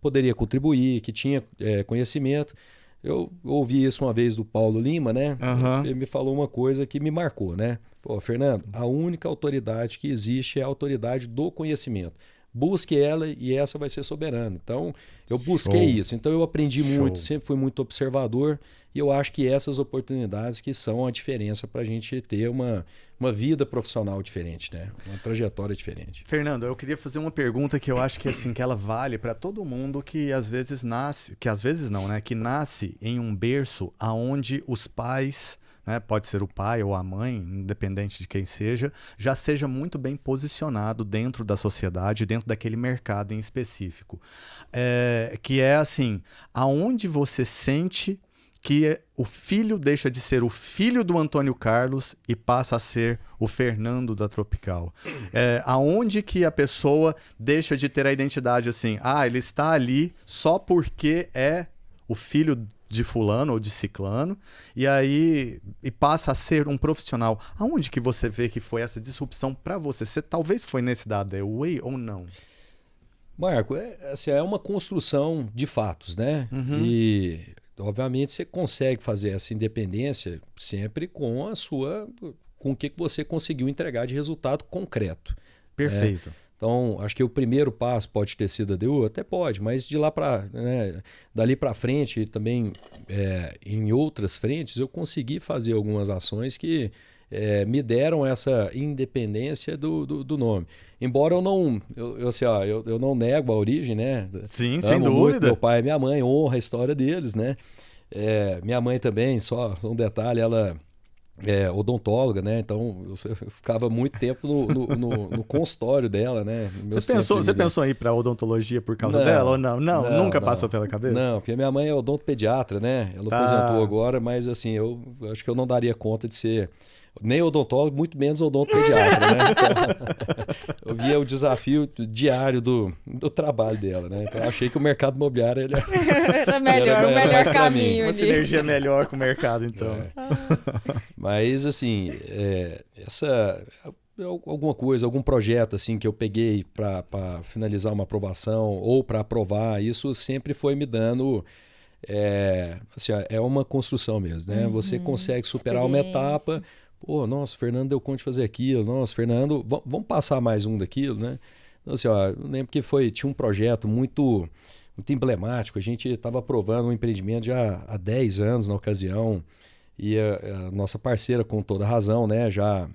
poderia contribuir, que tinha conhecimento. Eu ouvi isso uma vez do Paulo Lima, né? Ele me falou uma coisa que me marcou, né? Pô, Fernando, a única autoridade que existe é a autoridade do conhecimento. Busque ela e essa vai ser soberana. Então, eu busquei isso. Então, eu aprendi muito, sempre fui muito observador e eu acho que essas oportunidades que são a diferença para a gente ter uma vida profissional diferente, né? Uma trajetória diferente. Fernando, eu queria fazer uma pergunta que eu acho que assim que ela vale para todo mundo que às vezes que nasce em um berço aonde os pais, né, pode ser o pai ou a mãe, independente de quem seja, já seja muito bem posicionado dentro da sociedade, dentro daquele mercado em específico. Que é assim, aonde você sente que o filho deixa de ser o filho do Antônio Carlos e passa a ser o Fernando da Tropical. Aonde que a pessoa deixa de ter a identidade assim, ele está ali só porque é o filho de fulano ou de ciclano, e passa a ser um profissional. Aonde que você vê que foi essa disrupção para você? Você talvez foi nesse da ADU ou não? Marco, é uma construção de fatos, né? E, obviamente, você consegue fazer essa independência sempre com o que você conseguiu entregar de resultado concreto. Perfeito. Então, acho que o primeiro passo pode ter sido a ADU, até pode, mas dali para frente, também em outras frentes, eu consegui fazer algumas ações que me deram essa independência do nome. Embora eu não nego a origem, né? Sim, Amo sem muito dúvida. meu pai e minha mãe, honra a história deles, né? Minha mãe também, só um detalhe, ela odontóloga, né? Então eu ficava muito tempo no consultório dela, né? Você pensou em ir para odontologia por causa dela ou não? Não, nunca passou pela cabeça? Não, porque minha mãe é odontopediatra, né? Ela aposentou agora, mas assim, eu acho que eu não daria conta de ser nem odontólogo, muito menos odontopediatra, né? Então, eu via o desafio diário do trabalho dela, né? Então eu achei que o mercado imobiliário era melhor, o melhor caminho. Uma sinergia melhor com o mercado, então. Mas assim, alguma coisa, algum projeto assim que eu peguei para finalizar uma aprovação ou para aprovar, isso sempre foi me dando uma construção mesmo, né? Você consegue superar uma etapa. Pô, nossa, o Fernando deu conta de fazer aquilo. Nossa, Fernando, vamos passar mais um daquilo, né? Então, assim, eu lembro que tinha um projeto muito emblemático. A gente estava aprovando um empreendimento já há 10 anos na ocasião. E a nossa parceira, com toda razão, né, já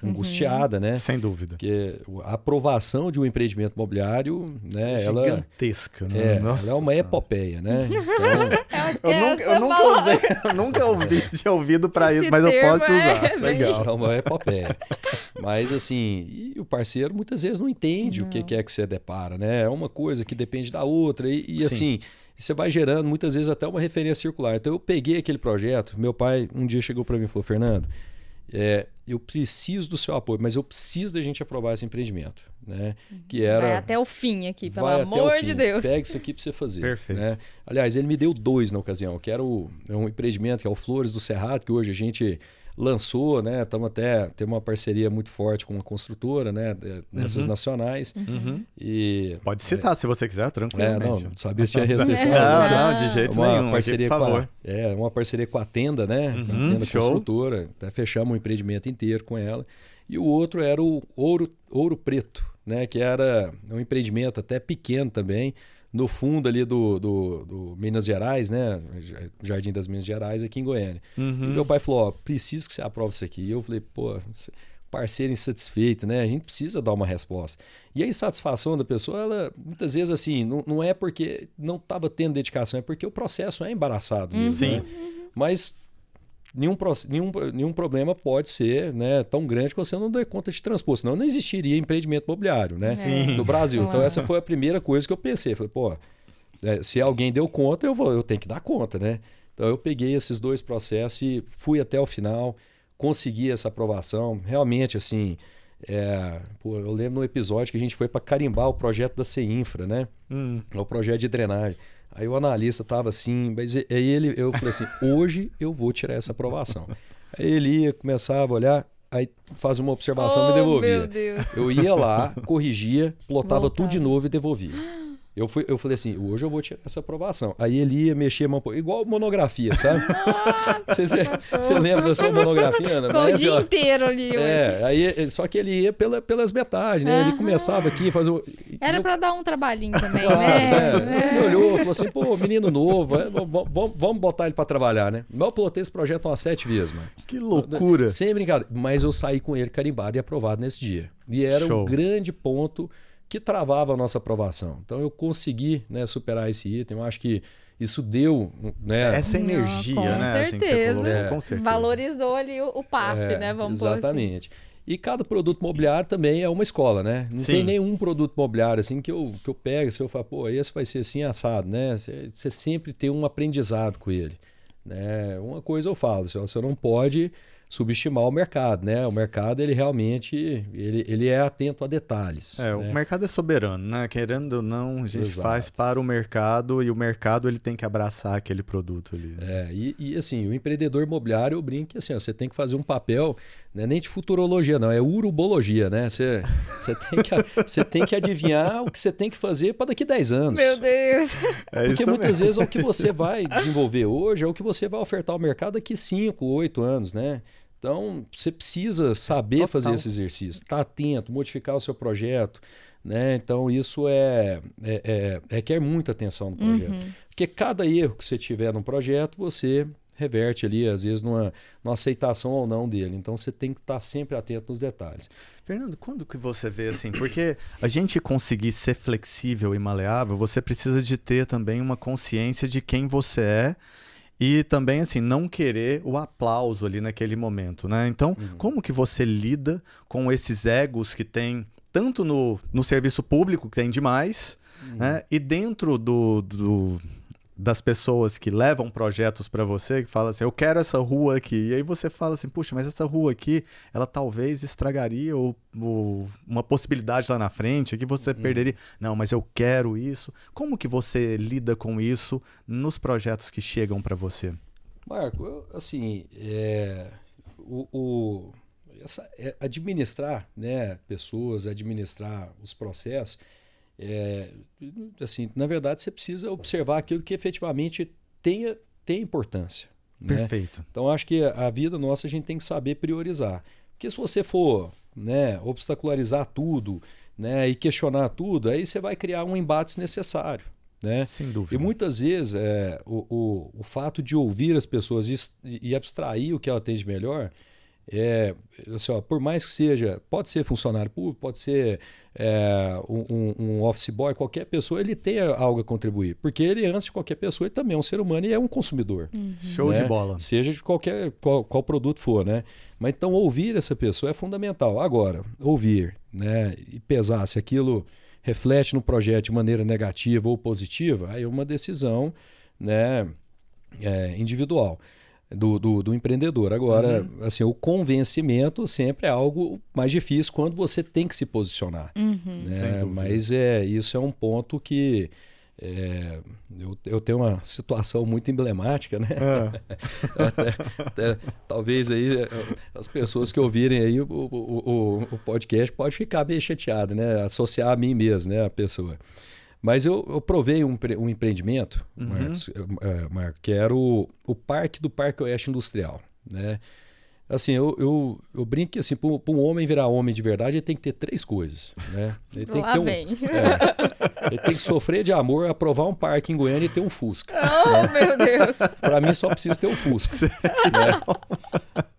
angustiada, né? Sem dúvida. Porque a aprovação de um empreendimento imobiliário, né, gigantesca, né? Ela é uma epopeia, né? Então, eu nunca tinha ouvido para isso, mas eu posso usar. Legal. É uma epopeia. Mas assim, e o parceiro muitas vezes não entende o que é que você depara, né? É uma coisa que depende da outra e assim, você vai gerando muitas vezes até uma referência circular. Então eu peguei aquele projeto, meu pai um dia chegou para mim e falou: Fernando, eu preciso do seu apoio, mas eu preciso da gente aprovar esse empreendimento, né? Que era, vai até o fim aqui, pelo amor de Deus. Pega isso aqui para você fazer. Perfeito. Né? Aliás, ele me deu 2 na ocasião, que era um empreendimento que é o Flores do Cerrado, que hoje a gente lançou, né? Tem uma parceria muito forte com uma construtora, né? Dessas nacionais. E, pode citar se você quiser, tranquilamente. Não sabia se tinha restrição. Não, de jeito nenhum. Parceria aqui, por favor. Uma parceria com a Tenda, né? A Tenda construtora. Até fechamos o empreendimento inteiro com ela. E o outro era o Ouro Preto, né? Que era um empreendimento até pequeno também, no fundo ali do Minas Gerais, né? Jardim das Minas Gerais, aqui em Goiânia. E meu pai falou: preciso que você aprove isso aqui. E eu falei: pô, parceiro insatisfeito, né? A gente precisa dar uma resposta. E a insatisfação da pessoa, ela muitas vezes assim, não é porque não estava tendo dedicação, é porque o processo é embaraçado mesmo. Sim. Né? Mas nenhum problema pode ser, né, tão grande que você não dê conta de transpor, senão não existiria empreendimento imobiliário, né, no Brasil. Então essa foi a primeira coisa que eu pensei. Falei, pô, se alguém deu conta, eu tenho que dar conta, né? Então eu peguei esses 2 processos e fui até o final, consegui essa aprovação. Realmente, assim, eu lembro no episódio que a gente foi para carimbar o projeto da CEINFRA, né? O projeto de drenagem. Aí o analista estava assim, mas aí eu falei assim: hoje eu vou tirar essa aprovação. Aí ele começava a olhar, aí fazia uma observação e me devolvia. Meu Deus. Eu ia lá, corrigia, plotava tudo de novo e devolvia. Eu falei assim: hoje eu vou tirar essa aprovação. Aí ele ia mexer, igual monografia, sabe? Você lembra da sua monografia, Ana? O dia inteiro ali. Só que ele ia pelas metades, né? Ele começava aqui a fazer... Era para dar um trabalhinho também, né? Ele olhou e falou assim: pô, menino novo, vamos botar ele para trabalhar, né? Mas eu plotei esse projeto umas 7 vezes, mano. Que loucura. Sem brincadeira. Mas eu saí com ele carimbado e aprovado nesse dia. E era um grande ponto que travava a nossa aprovação. Então eu consegui, né, superar esse item. Eu acho que isso deu, né? Essa energia, com né? Certeza. Assim que você colocou, com certeza. Valorizou ali o passe, né? Vamos exatamente. Pôr assim. E cada produto imobiliário também é uma escola, né? Não tem nenhum produto imobiliário assim que eu pego, se eu falo, pô, esse vai ser assim assado, né? Você sempre tem um aprendizado com ele, né? Uma coisa eu falo, você não pode subestimar o mercado, né? O mercado, ele realmente ele é atento a detalhes. Né? O mercado é soberano, né? Querendo ou não, a gente faz para o mercado e o mercado ele tem que abraçar aquele produto ali. E assim, o empreendedor imobiliário, eu brinco que assim, você tem que fazer um papel, não é nem de futurologia, não, é urubologia, né? Você tem que adivinhar o que você tem que fazer para daqui 10 anos. Meu Deus! Porque muitas vezes o que você vai desenvolver hoje é o que você vai ofertar ao mercado daqui 5, 8 anos, né? Então, você precisa saber fazer esse exercício, estar atento, modificar o seu projeto, né? Então, isso requer muita atenção no projeto. Porque cada erro que você tiver no projeto, você reverte ali, às vezes, numa aceitação ou não dele. Então, você tem que estar sempre atento nos detalhes. Fernando, quando que você vê assim? Porque a gente conseguir ser flexível e maleável, você precisa de ter também uma consciência de quem você é e também, assim, não querer o aplauso ali naquele momento, né? Então, como que você lida com esses egos que tem tanto no serviço público, que tem demais, né? E dentro das pessoas que levam projetos para você, que falam assim, eu quero essa rua aqui. E aí você fala assim, puxa, mas essa rua aqui, ela talvez estragaria uma possibilidade lá na frente, que você perderia. Não, mas eu quero isso. Como que você lida com isso nos projetos que chegam para você? Marco, administrar, né, pessoas, administrar os processos, na verdade, você precisa observar aquilo que efetivamente tem importância. Né? Perfeito. Então, acho que a vida nossa a gente tem que saber priorizar. Porque se você for, né, obstacularizar tudo, né, e questionar tudo, aí você vai criar um embate desnecessário. Né? Sem dúvida. E muitas vezes o fato de ouvir as pessoas e abstrair o que ela tem de melhor, assim, por mais que seja, pode ser funcionário público, pode ser um office boy, qualquer pessoa, ele tem algo a contribuir. Porque ele, antes de qualquer pessoa, ele também é um ser humano e é um consumidor. Show né? de bola. Seja de qual produto for. Né? Mas então ouvir essa pessoa é fundamental. Agora, ouvir, né, e pesar se aquilo reflete no projeto de maneira negativa ou positiva, aí é uma decisão, né, individual. Do empreendedor. Agora, assim, o convencimento sempre é algo mais difícil quando você tem que se posicionar. Né? Mas isso é um ponto que eu tenho uma situação muito emblemática, né? Até, talvez aí as pessoas que ouvirem aí o podcast podem ficar bem chateadas, né? Associar a mim mesmo, né? A pessoa. Mas eu provei um empreendimento, Marco, que era o Parque do Parque Oeste Industrial. Né? Assim, eu brinco que assim, para um homem virar homem de verdade, ele tem que ter 3 coisas. Né? Ele tem que ter ele tem que sofrer de amor, aprovar um parque em Goiânia e ter um Fusca. Oh, meu Deus! Para mim, só precisa ter um Fusca. Né?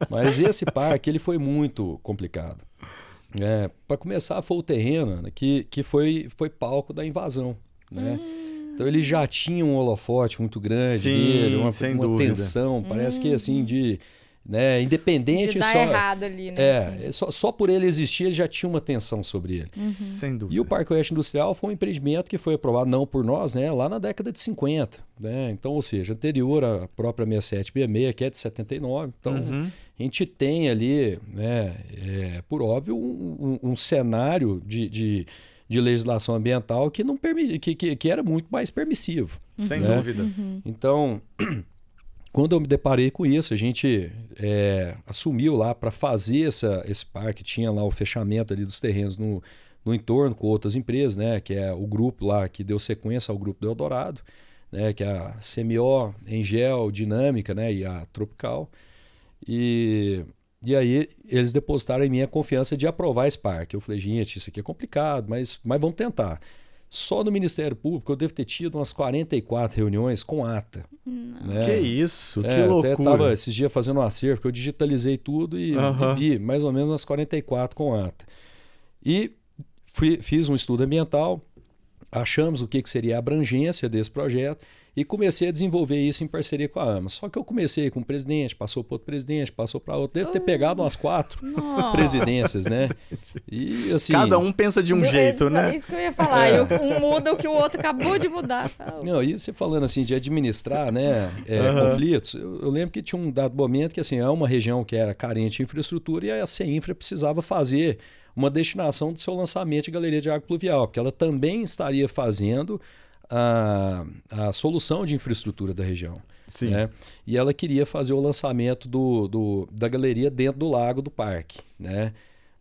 Mas esse parque ele foi muito complicado. Para começar, foi o terreno, né, que foi palco da invasão. Né? Então ele já tinha um holofote muito grande dele, uma tensão, parece que assim, né, independente... De dar errado ali, né? Só por ele existir, ele já tinha uma tensão sobre ele. Sem dúvida. E o Parque Oeste Industrial foi um empreendimento que foi aprovado, não por nós, né, lá na década de 50. Né? Então, ou seja, anterior à própria 6766, que é de 79. Então, a gente tem ali, né, por óbvio, um cenário de legislação ambiental que não que era muito mais permissivo. Sem né? dúvida. Então, quando eu me deparei com isso, a gente assumiu lá para fazer esse parque, tinha lá o fechamento ali dos terrenos no entorno com outras empresas, né, que é o grupo lá que deu sequência ao grupo do Eldorado, né, que é a CMO, Engel, Dinâmica, né, e a Tropical. E aí eles depositaram em mim a confiança de aprovar esse parque. Eu falei, gente, isso aqui é complicado, mas vamos tentar. Só no Ministério Público eu devo ter tido umas 44 reuniões com ata. Né? Que isso, que loucura. Até estava esses dias fazendo um acervo, porque eu digitalizei tudo e vi mais ou menos umas 44 com ata. E fiz um estudo ambiental, achamos o que seria a abrangência desse projeto e comecei a desenvolver isso em parceria com a AMA. Só que eu comecei com o presidente, passou para outro presidente, passou para outro. Deve ter pegado umas 4 presidências, né? E, assim, cada um pensa de um jeito, né? Isso que eu ia falar. Um muda o que o outro acabou de mudar. Não, e você falando assim de administrar, né, conflitos, eu lembro que tinha um dado momento que assim, é uma região que era carente de infraestrutura e a CEINFRA precisava fazer uma destinação do seu lançamento de galeria de água pluvial, porque ela também estaria fazendo a solução de infraestrutura da região. Sim. Né? E ela queria fazer o lançamento da galeria dentro do lago do parque. Né?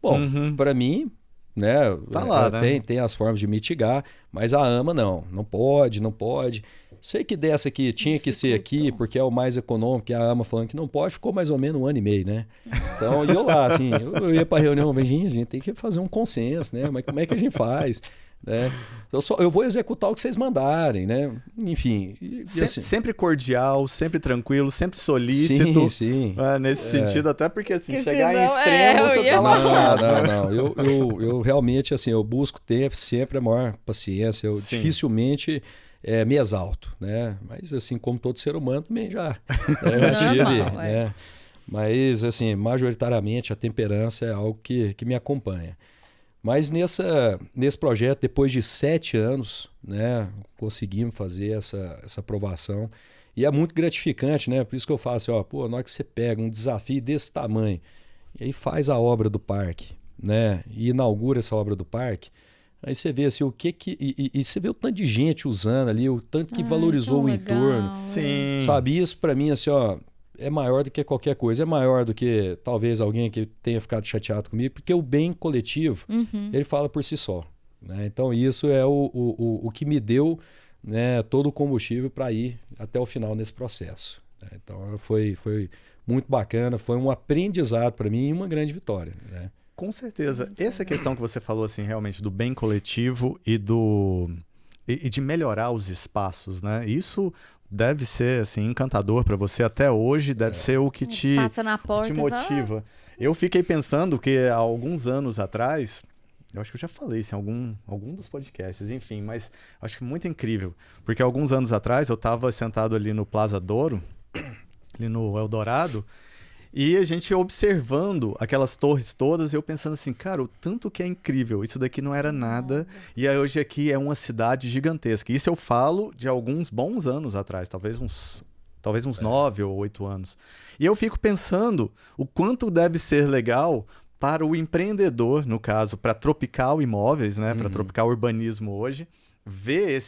Bom, para mim, né? Tá lá, né? Tem as formas de mitigar, mas a AMA não pode. Sei que dessa aqui tinha que ser aqui, porque é o mais econômico, e a AMA falando que não pode, ficou mais ou menos 1 ano e meio, né? Então, e eu lá, assim, eu ia pra reunião, a gente tem que fazer um consenso, né? Mas como é que a gente faz? Né? Eu vou executar o que vocês mandarem, né? Enfim. Assim, sempre cordial, sempre tranquilo, sempre solícito. Sim. Nesse sentido, até porque assim, Porque chegar senão, em extremo, você tá lá. Não. Eu realmente, assim, eu busco tempo, sempre a maior paciência. Eu dificilmente me exalto, né? Mas, assim, como todo ser humano, também já tive, né? Mas, assim, majoritariamente, a temperança é algo que me acompanha. Mas nesse projeto, depois de 7 anos, né, conseguimos fazer essa aprovação. E é muito gratificante, né? Por isso que eu falo assim, na hora que você pega um desafio desse tamanho, e aí faz a obra do parque, né? E inaugura essa obra do parque, aí você vê assim, e você vê o tanto de gente usando ali, o tanto que valorizou o entorno. Sim. Sabe, isso para mim, assim, é maior do que qualquer coisa, é maior do que talvez alguém que tenha ficado chateado comigo, porque o bem coletivo, ele fala por si só. Né? Então isso é o que me deu, né, todo o combustível para ir até o final nesse processo. Né? Então foi muito bacana, foi um aprendizado para mim e uma grande vitória. Né? Com certeza. Essa questão que você falou assim, realmente, do bem coletivo e de melhorar os espaços, né? Isso deve ser assim encantador para você até hoje, deve ser o que passa na porta te motiva. Eu fiquei pensando que há alguns anos atrás, eu acho que eu já falei isso em algum dos podcasts, enfim, mas acho que muito incrível, porque alguns anos atrás eu estava sentado ali no Plaza Douro, ali no Eldorado, e a gente observando aquelas torres todas, eu pensando assim, cara, o tanto que é incrível, isso daqui não era nada, e aí hoje aqui é uma cidade gigantesca. Isso eu falo de alguns bons anos atrás, talvez uns 9 ou 8 anos. E eu fico pensando o quanto deve ser legal para o empreendedor, no caso, para Tropical Imóveis, né, para Tropical Urbanismo hoje, ver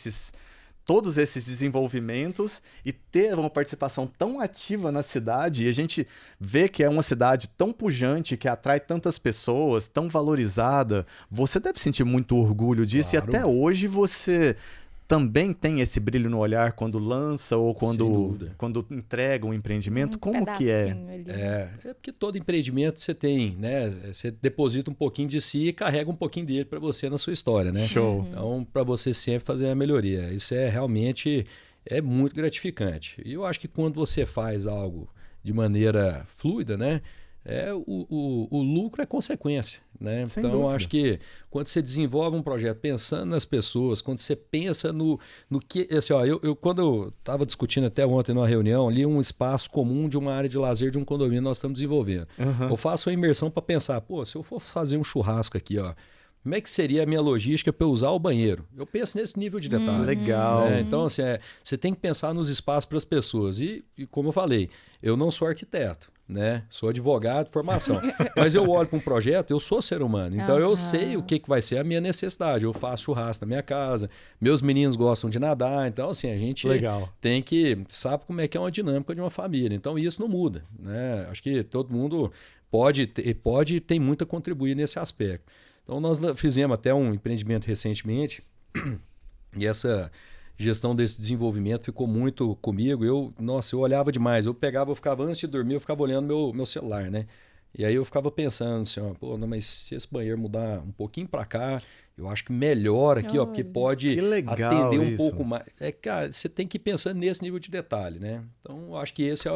todos esses desenvolvimentos e ter uma participação tão ativa na cidade, e a gente vê que é uma cidade tão pujante, que atrai tantas pessoas, tão valorizada. Você deve sentir muito orgulho disso, Claro. e até hoje você também tem esse brilho no olhar quando lança ou quando entrega um empreendimento. Como que é? Ali. É porque todo empreendimento você tem, né? Você deposita um pouquinho de si e carrega um pouquinho dele para você na sua história, né? Show. Então, para você sempre fazer a melhoria. Isso realmente muito gratificante. E eu acho que quando você faz algo de maneira fluida, né? O lucro é consequência, né? Sem Então, eu dúvida. acho que quando você desenvolve um projeto pensando nas pessoas, quando você pensa no que... Assim, quando eu estava discutindo até ontem numa reunião, ali um espaço comum de uma área de lazer de um condomínio nós estamos desenvolvendo. Eu faço uma imersão para pensar, se eu for fazer um churrasco aqui, como é que seria a minha logística para eu usar o banheiro? Eu penso nesse nível de detalhe. Legal. Né? Então, assim, você tem que pensar nos espaços para as pessoas. E como eu falei, eu não sou arquiteto, né? Sou advogado de formação. Mas eu olho para um projeto, eu sou ser humano. Então, eu sei o que vai ser a minha necessidade. Eu faço churrasco na minha casa, meus meninos gostam de nadar. Então, assim, a gente tem que... Sabe como é que é uma dinâmica de uma família. Então, isso não muda. Né? Acho que todo mundo pode e tem muito a contribuir nesse aspecto. Então, nós fizemos até um empreendimento recentemente e essa gestão desse desenvolvimento ficou muito comigo. Eu olhava demais. Eu ficava antes de dormir, eu ficava olhando meu celular, né? E aí eu ficava pensando assim, mas se esse banheiro mudar um pouquinho para cá, eu acho que melhora aqui, porque pode atender um pouco mais. Cara, você tem que ir pensando nesse nível de detalhe, né? Então, eu acho que esse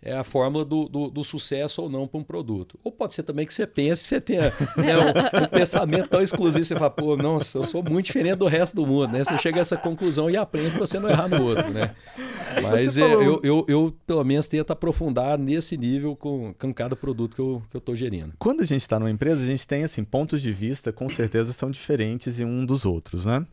é a fórmula do sucesso ou não para um produto. Ou pode ser também que você pense que você tenha um pensamento tão exclusivo, você fala, eu sou muito diferente do resto do mundo, né? Você chega a essa conclusão e aprende para você não errar no outro, né? Mas eu pelo menos tento aprofundar nesse nível com cada produto que eu estou gerindo. Quando a gente está numa empresa, a gente tem assim, pontos de vista, com certeza, são diferentes um dos outros, né?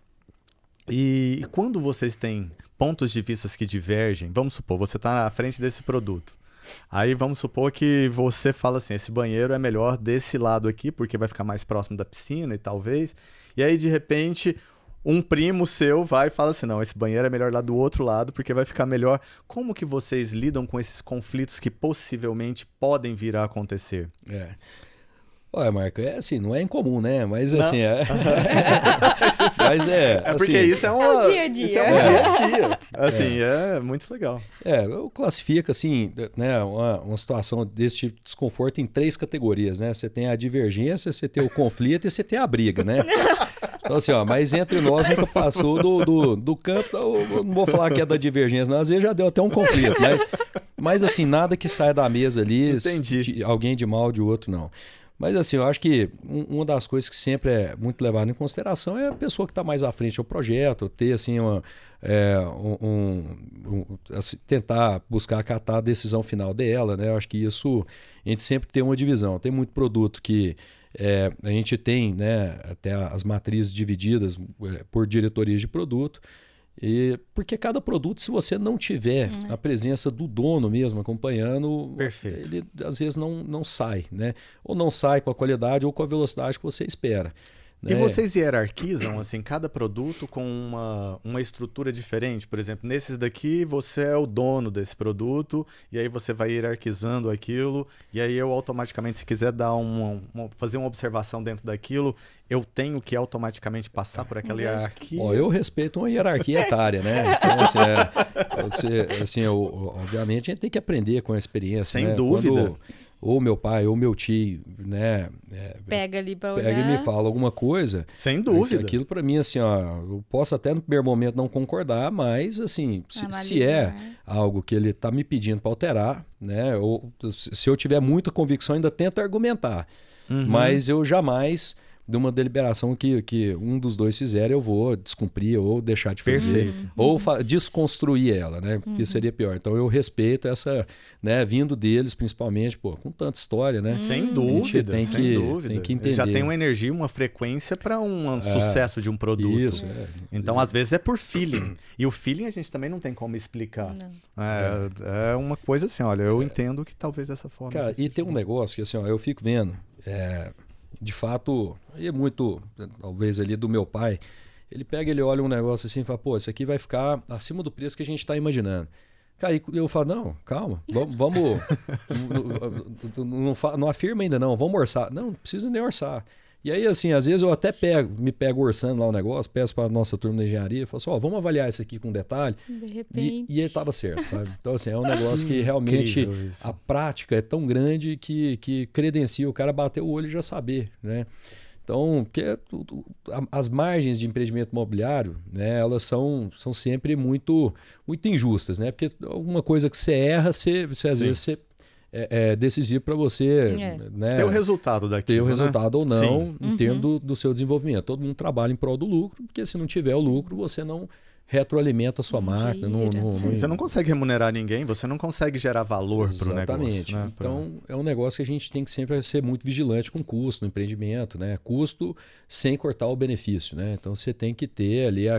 E quando vocês têm pontos de vista que divergem, vamos supor, você está à frente desse produto. Aí vamos supor que você fala assim, esse banheiro é melhor desse lado aqui, porque vai ficar mais próximo da piscina e talvez. E aí, de repente, um primo seu vai e fala assim, não, esse banheiro é melhor lá do outro lado, porque vai ficar melhor. Como que vocês lidam com esses conflitos que possivelmente podem vir a acontecer? Olha, Marco, é assim, não é incomum, né? Mas Não. assim, mas É porque assim, isso é É o dia a dia. Isso é um dia a dia. Assim, é muito legal. eu classifico assim, né, uma situação desse tipo de desconforto em 3 categorias, né? Você tem a divergência, você tem o conflito e você tem a briga, né? Então assim, mas entre nós nunca passou do campo, eu não vou falar que é da divergência, não, às vezes já deu até um conflito, mas assim, nada que saia da mesa ali, Entendi. alguém de mal, de outro não. Mas assim, eu acho que uma das coisas que sempre é muito levada em consideração é a pessoa que está mais à frente do projeto, ter assim assim, tentar buscar acatar a decisão final dela, né? Eu acho que isso a gente sempre tem uma divisão. Tem muito produto que a gente tem, né, até as matrizes divididas por diretorias de produto. Porque cada produto, se você não tiver a presença do dono mesmo acompanhando, Perfeito. ele às vezes não sai, né? Ou não sai com a qualidade ou com a velocidade que você espera. E Né? vocês hierarquizam, assim, cada produto com uma estrutura diferente? Por exemplo, nesses daqui você é o dono desse produto e aí você vai hierarquizando aquilo e aí eu automaticamente, se quiser dar fazer uma observação dentro daquilo, eu tenho que automaticamente passar por aquela hierarquia? Ó, eu respeito uma hierarquia etária, né? Então, assim, obviamente a gente tem que aprender com a experiência. Sem né? dúvida. Quando ou meu pai ou meu tio, né? Pega ali pra olhar. Pega e me fala alguma coisa. Sem dúvida. Aquilo para mim, assim, eu posso até no primeiro momento não concordar, mas assim, se é algo que ele está me pedindo para alterar, né? Ou se eu tiver muita convicção, ainda tento argumentar. Mas eu jamais, de uma deliberação que um dos dois fizer, eu vou descumprir ou deixar de fazer. Perfeito. Ou desconstruir ela, né? Porque seria pior. Então eu respeito essa, né? Vindo deles, principalmente, com tanta história, né? Sem dúvida, sem dúvida. Tem que entender. Ele já tem uma energia, uma frequência para um sucesso de um produto. Isso. Então, às vezes, é por feeling. E o feeling a gente também não tem como explicar. É uma coisa assim, olha, eu entendo que talvez dessa forma. Cara, e tem um negócio que assim, eu fico vendo, de fato, é muito, talvez ali do meu pai, ele olha um negócio assim e fala, pô, isso aqui vai ficar acima do preço que a gente está imaginando. Cara, e eu falo, não, calma, vamos não afirma ainda não, vamos orçar. Não precisa nem orçar. E aí, assim, às vezes eu até me pego orçando lá o negócio, peço para a nossa turma de engenharia, falo assim, vamos avaliar isso aqui com detalhe. De repente. E ele estava certo, sabe? Então, assim, é um negócio que realmente a prática é tão grande que credencia o cara bater o olho e já saber, né? Então, porque as margens de empreendimento imobiliário, né, elas são sempre muito, muito injustas, né? Porque alguma coisa que você erra, às vezes é decisivo para você né, ter o resultado daquilo. Ter o resultado ou não, Sim. em termos do seu desenvolvimento. Todo mundo trabalha em prol do lucro, porque se não tiver o lucro, você não retroalimenta a sua máquina. Você não consegue remunerar ninguém, você não consegue gerar valor para o negócio. Exatamente. Né? Então, é um negócio que a gente tem que sempre ser muito vigilante com custo no empreendimento, né? Custo sem cortar o benefício, né? Então, você tem que ter ali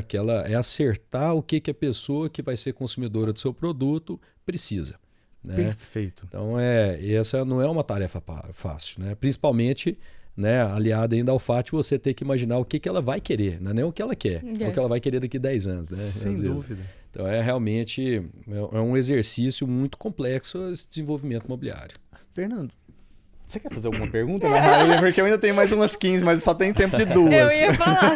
acertar o que a pessoa que vai ser consumidora do seu produto precisa. Né? Perfeito. Então, essa não é uma tarefa fácil, né? Principalmente, né, aliada ainda ao fato de você ter que imaginar o que ela vai querer, não é nem o que ela quer, é o que ela vai querer daqui a 10 anos. Né? Sem dúvida. Então, realmente um exercício muito complexo esse desenvolvimento imobiliário. Fernando, você quer fazer alguma pergunta? Porque eu ainda tenho mais umas 15, mas só tem tempo de 2. Eu ia falar.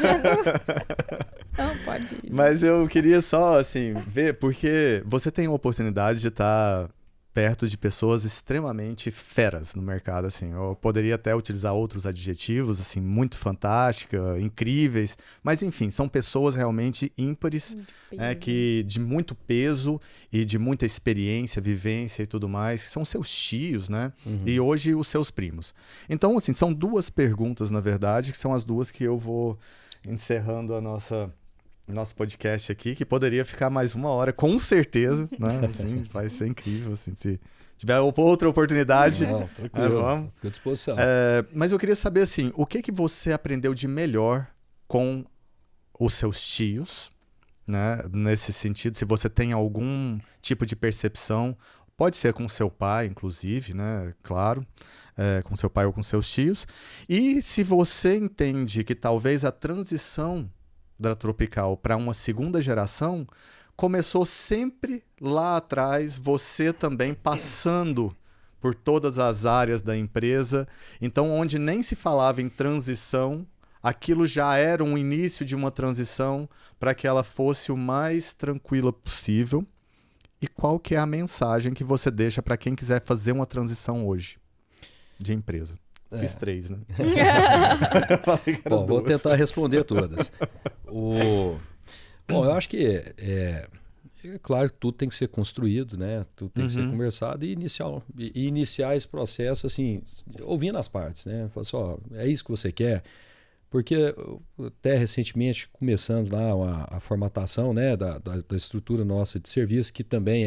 Não, pode ir. Mas eu queria só, assim, ver, porque você tem a oportunidade de estar perto de pessoas extremamente feras no mercado, assim. Eu poderia até utilizar outros adjetivos, assim, muito fantástica, incríveis, mas enfim, são pessoas realmente ímpares, que de muito peso e de muita experiência, vivência e tudo mais, que são seus tios, né? E hoje os seus primos. Então, assim, são 2 perguntas, na verdade, que são as 2 que eu vou encerrando nosso podcast aqui, que poderia ficar mais 1 hora, com certeza, né? Assim, vai ser incrível, assim, se tiver outra oportunidade, tranquilo, vamos. Fico à disposição. Mas eu queria saber, assim, o que você aprendeu de melhor com os seus tios, né? Nesse sentido, se você tem algum tipo de percepção, pode ser com seu pai, inclusive, né? Claro, com seu pai ou com seus tios. E se você entende que talvez a transição da Tropical para uma segunda geração começou sempre lá atrás, você também passando por todas as áreas da empresa. Então, onde nem se falava em transição, aquilo já era um início de uma transição para que ela fosse o mais tranquila possível. E qual que é a mensagem que você deixa para quem quiser fazer uma transição hoje de empresa? Fiz 3, né? Falei que era Bom, vou 2. tentar responder todas. Bom, eu acho que é claro que tudo tem que ser construído, né? Tudo tem que ser conversado e iniciar esse processo assim, ouvindo as partes, né? Falar assim, ó, é isso que você quer? Porque até recentemente começamos lá a formatação, né, da estrutura nossa de serviço, que também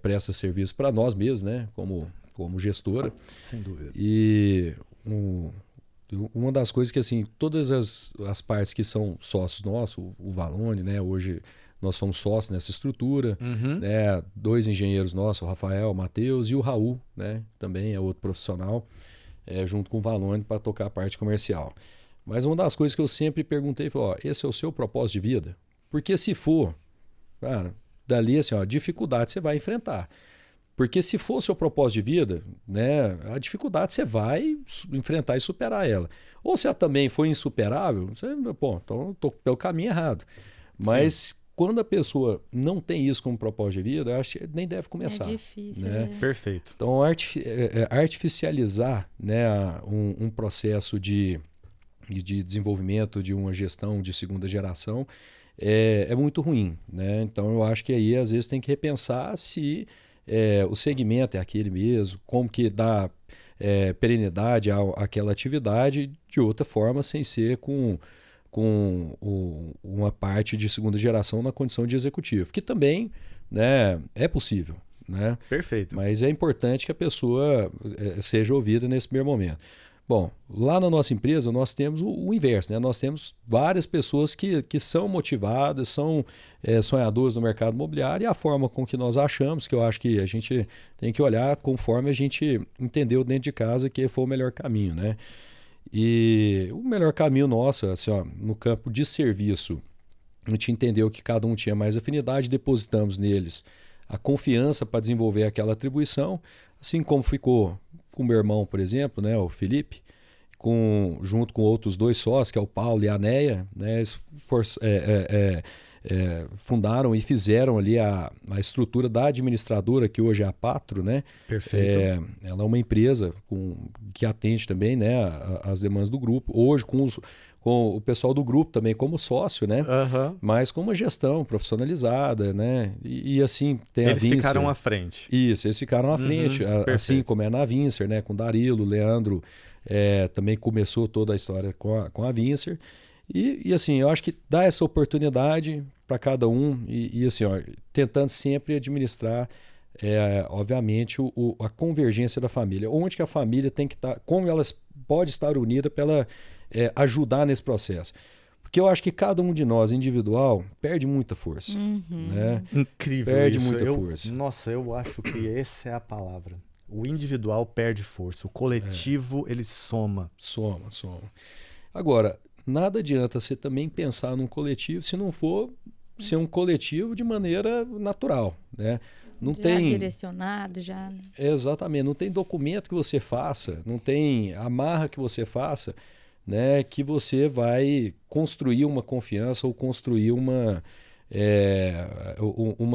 presta serviço para nós mesmos, né, como gestora. Sem dúvida. E uma das coisas que, assim, todas as partes que são sócios nossos, o Valone, né, hoje nós somos sócios nessa estrutura, né, 2 engenheiros nossos, o Rafael, o Matheus e o Raul, né, também é outro profissional, junto com o Valone para tocar a parte comercial. Mas uma das coisas que eu sempre perguntei foi, ó, esse é o seu propósito de vida? Porque se for, cara, dali assim, ó, dificuldade você vai enfrentar. Porque se for o seu propósito de vida, né, a dificuldade você vai enfrentar e superar ela. Ou se ela também foi insuperável, você, pô, então eu estou pelo caminho errado. Mas quando a pessoa não tem isso como propósito de vida, eu acho que nem deve começar. É difícil, né? Perfeito. Então, artificializar, né, um processo de desenvolvimento de uma gestão de segunda geração é muito ruim, né? Então eu acho que aí às vezes tem que repensar se o segmento é aquele mesmo, como que dá perenidade àquela atividade de outra forma sem ser com uma parte de segunda geração na condição de executivo, que também, né, é possível, né? Perfeito. Mas é importante que a pessoa seja ouvida nesse primeiro momento. Bom, lá na nossa empresa nós temos o inverso, né? Nós temos várias pessoas que são motivadas, são sonhadoras no mercado imobiliário e a forma com que nós achamos, que eu acho que a gente tem que olhar conforme a gente entendeu dentro de casa que foi o melhor caminho, né? E o melhor caminho nosso, assim, ó, no campo de serviço, a gente entendeu que cada um tinha mais afinidade, depositamos neles a confiança para desenvolver aquela atribuição, assim como ficou com o meu irmão, por exemplo, né, o Felipe, junto com outros 2 sócios, que é o Paulo e a Neia, né, eles fundaram e fizeram ali a estrutura da administradora, que hoje é a Patro, né? Perfeito. Ela é uma empresa que atende também, né, as demandas do grupo. Hoje, com o pessoal do grupo também como sócio, né? Mas com uma gestão profissionalizada, né? E assim, tem eles a Vincer. Eles ficaram à frente. Isso, eles ficaram à frente. Assim como é na Vincer, né? Com Darilo, Leandro, também começou toda a história com a Vincer. E assim, eu acho que dá essa oportunidade para cada um e assim, ó, tentando sempre administrar, obviamente, a convergência da família. Onde que a família tem que estar, como ela pode estar unida para ela ajudar nesse processo. Porque eu acho que cada um de nós, individual, perde muita força. Né? Incrível perde isso. Muita força. Nossa, eu acho que essa é a palavra. O individual perde força. O coletivo, ele soma. Soma. Agora, nada adianta você também pensar num coletivo se não for ser um coletivo de maneira natural, né? Não já tem direcionado, já. Exatamente, não tem documento que você faça, não tem amarra que você faça, né? Que você vai construir uma confiança ou construir uma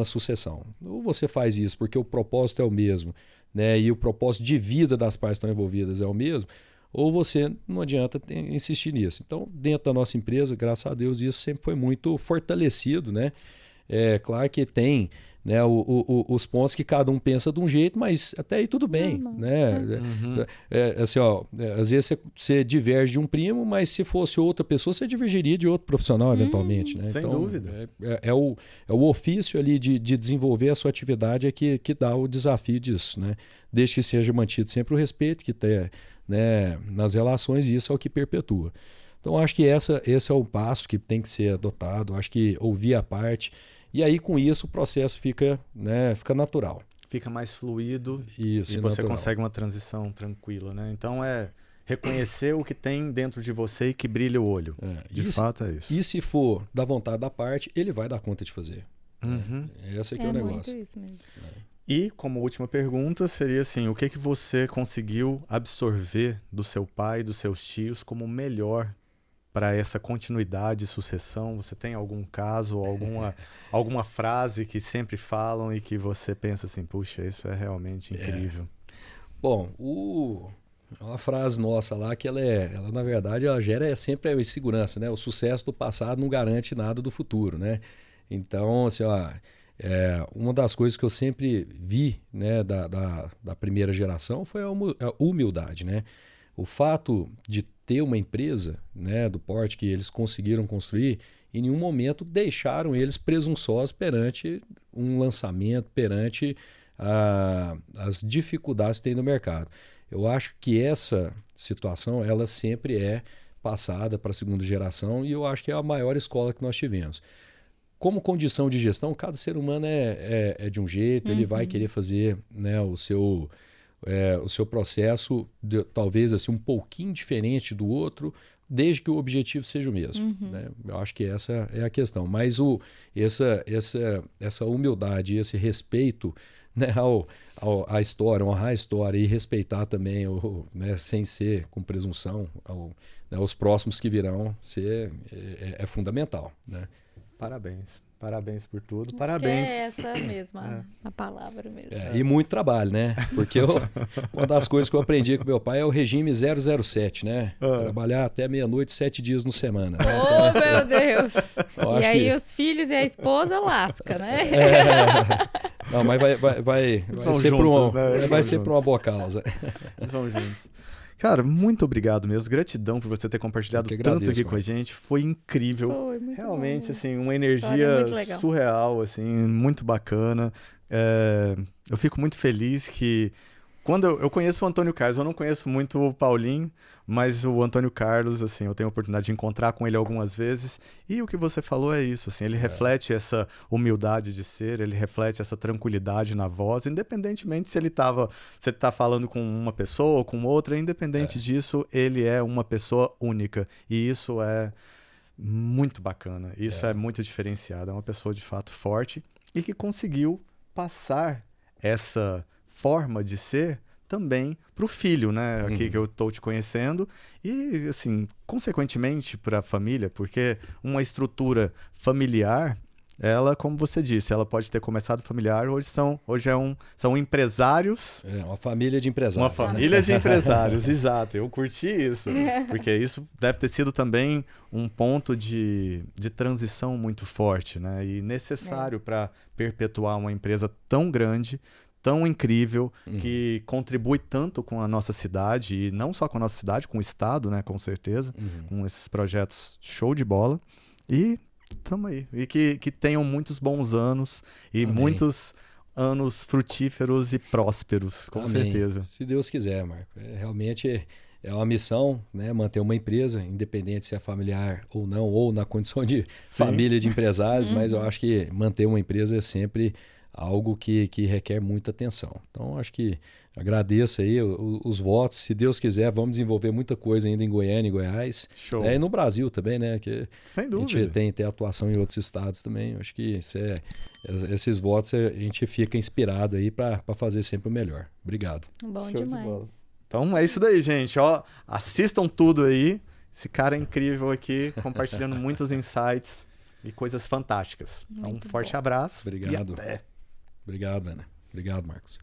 sucessão. Ou você faz isso porque o propósito é o mesmo, né? E o propósito de vida das partes que estão envolvidas é o mesmo. Ou você não adianta insistir nisso. Então, dentro da nossa empresa, graças a Deus, isso sempre foi muito fortalecido, né? Claro que tem, né, os pontos que cada um pensa de um jeito, mas até aí tudo bem, né? Assim, ó, às vezes você diverge de um primo, mas se fosse outra pessoa, você divergiria de outro profissional, eventualmente, né? Sem então, dúvida. É o ofício ali de desenvolver a sua atividade que dá o desafio disso, né? Desde que seja mantido sempre o respeito que tem, né, nas relações, e isso é o que perpetua. Então, acho que esse é o passo que tem que ser adotado. Acho que ouvir a parte. E aí, com isso, o processo fica natural. Fica mais fluido isso, e você consegue uma transição tranquila, né? Então, reconhecer o que tem dentro de você e que brilha o olho. De fato, é isso. E se for da vontade da parte, ele vai dar conta de fazer. Esse aqui é o negócio. Muito isso mesmo. E, como última pergunta, seria assim, o que que você conseguiu absorver do seu pai e dos seus tios como melhor para essa continuidade e sucessão? Você tem algum caso, alguma frase que sempre falam e que você pensa assim, puxa, isso é realmente incrível? Bom, uma frase nossa lá que ela na verdade ela gera sempre a insegurança, né? O sucesso do passado não garante nada do futuro, né? Então, assim, ó, uma das coisas que eu sempre vi, né, da primeira geração foi a humildade, né? O fato de ter uma empresa, né, do porte que eles conseguiram construir, em nenhum momento deixaram eles presunçosos perante um lançamento, perante as dificuldades que tem no mercado. Eu acho que essa situação ela sempre é passada para a segunda geração e eu acho que é a maior escola que nós tivemos. Como condição de gestão, cada ser humano é de um jeito, ele vai querer fazer, né, o seu processo talvez assim, um pouquinho diferente do outro, desde que o objetivo seja o mesmo. Né? Eu acho que essa é a questão. Mas essa humildade, esse respeito, né, à história, honrar a história e respeitar também, né, sem ser com presunção, né, os próximos que virão é fundamental. Né? Parabéns. Parabéns por tudo. Acho Parabéns. que é essa mesma a palavra mesmo. E muito trabalho, né? Porque uma das coisas que eu aprendi com meu pai é o regime 007, né? Trabalhar até meia-noite, 7 dias na semana. Né? Oh, meu Deus! E aí que... os filhos e a esposa lasca, né? Não, mas vai ser juntos, né? Vai ser por uma boa causa. Eles vão juntos. Cara, muito obrigado mesmo. Gratidão por você ter compartilhado tanto aqui com a gente. Foi incrível. Foi muito realmente, bom. assim, uma energia surreal, assim, muito bacana. Eu fico muito feliz que quando eu conheço o Antônio Carlos, eu não conheço muito o Paulinho, mas o Antônio Carlos, assim, eu tenho a oportunidade de encontrar com ele algumas vezes, e o que você falou é isso, assim, ele reflete essa humildade de ser, ele reflete essa tranquilidade na voz, independentemente se ele tá falando com uma pessoa ou com outra, independente disso, ele é uma pessoa única, e isso é muito bacana, isso é muito diferenciado, é uma pessoa de fato forte, e que conseguiu passar essa forma de ser também para o filho, né? Aqui que eu estou te conhecendo e, assim, consequentemente para a família, porque uma estrutura familiar, ela, como você disse, ela pode ter começado familiar, hoje são empresários. Uma família de empresários. Uma família de empresários, exato. Eu curti isso, porque isso deve ter sido também um ponto de transição muito forte, né? E necessário para perpetuar uma empresa tão grande, tão incrível, que contribui tanto com a nossa cidade, e não só com a nossa cidade, com o estado, né, com certeza, com esses projetos show de bola. E tamo aí. E que tenham muitos bons anos e muitos anos frutíferos e prósperos, com certeza. Se Deus quiser, Marco. Realmente é uma missão, né, manter uma empresa, independente se é familiar ou não, ou na condição de família de empresários, mas eu acho que manter uma empresa é sempre algo que requer muita atenção. Então, acho que agradeço aí os votos. Se Deus quiser, vamos desenvolver muita coisa ainda em Goiânia e Goiás. Show. E no Brasil também, né? Que sem dúvida. A gente tem atuação em outros estados também. Acho que esses votos a gente fica inspirado aí para fazer sempre o melhor. Obrigado. Bom Show demais. De bola. Então, é isso daí, gente. Ó, assistam tudo aí. Esse cara é incrível aqui, compartilhando muitos insights e coisas fantásticas. Então, um forte abraço. Obrigado. E até. Obrigado, Ana. Obrigado, Marcos.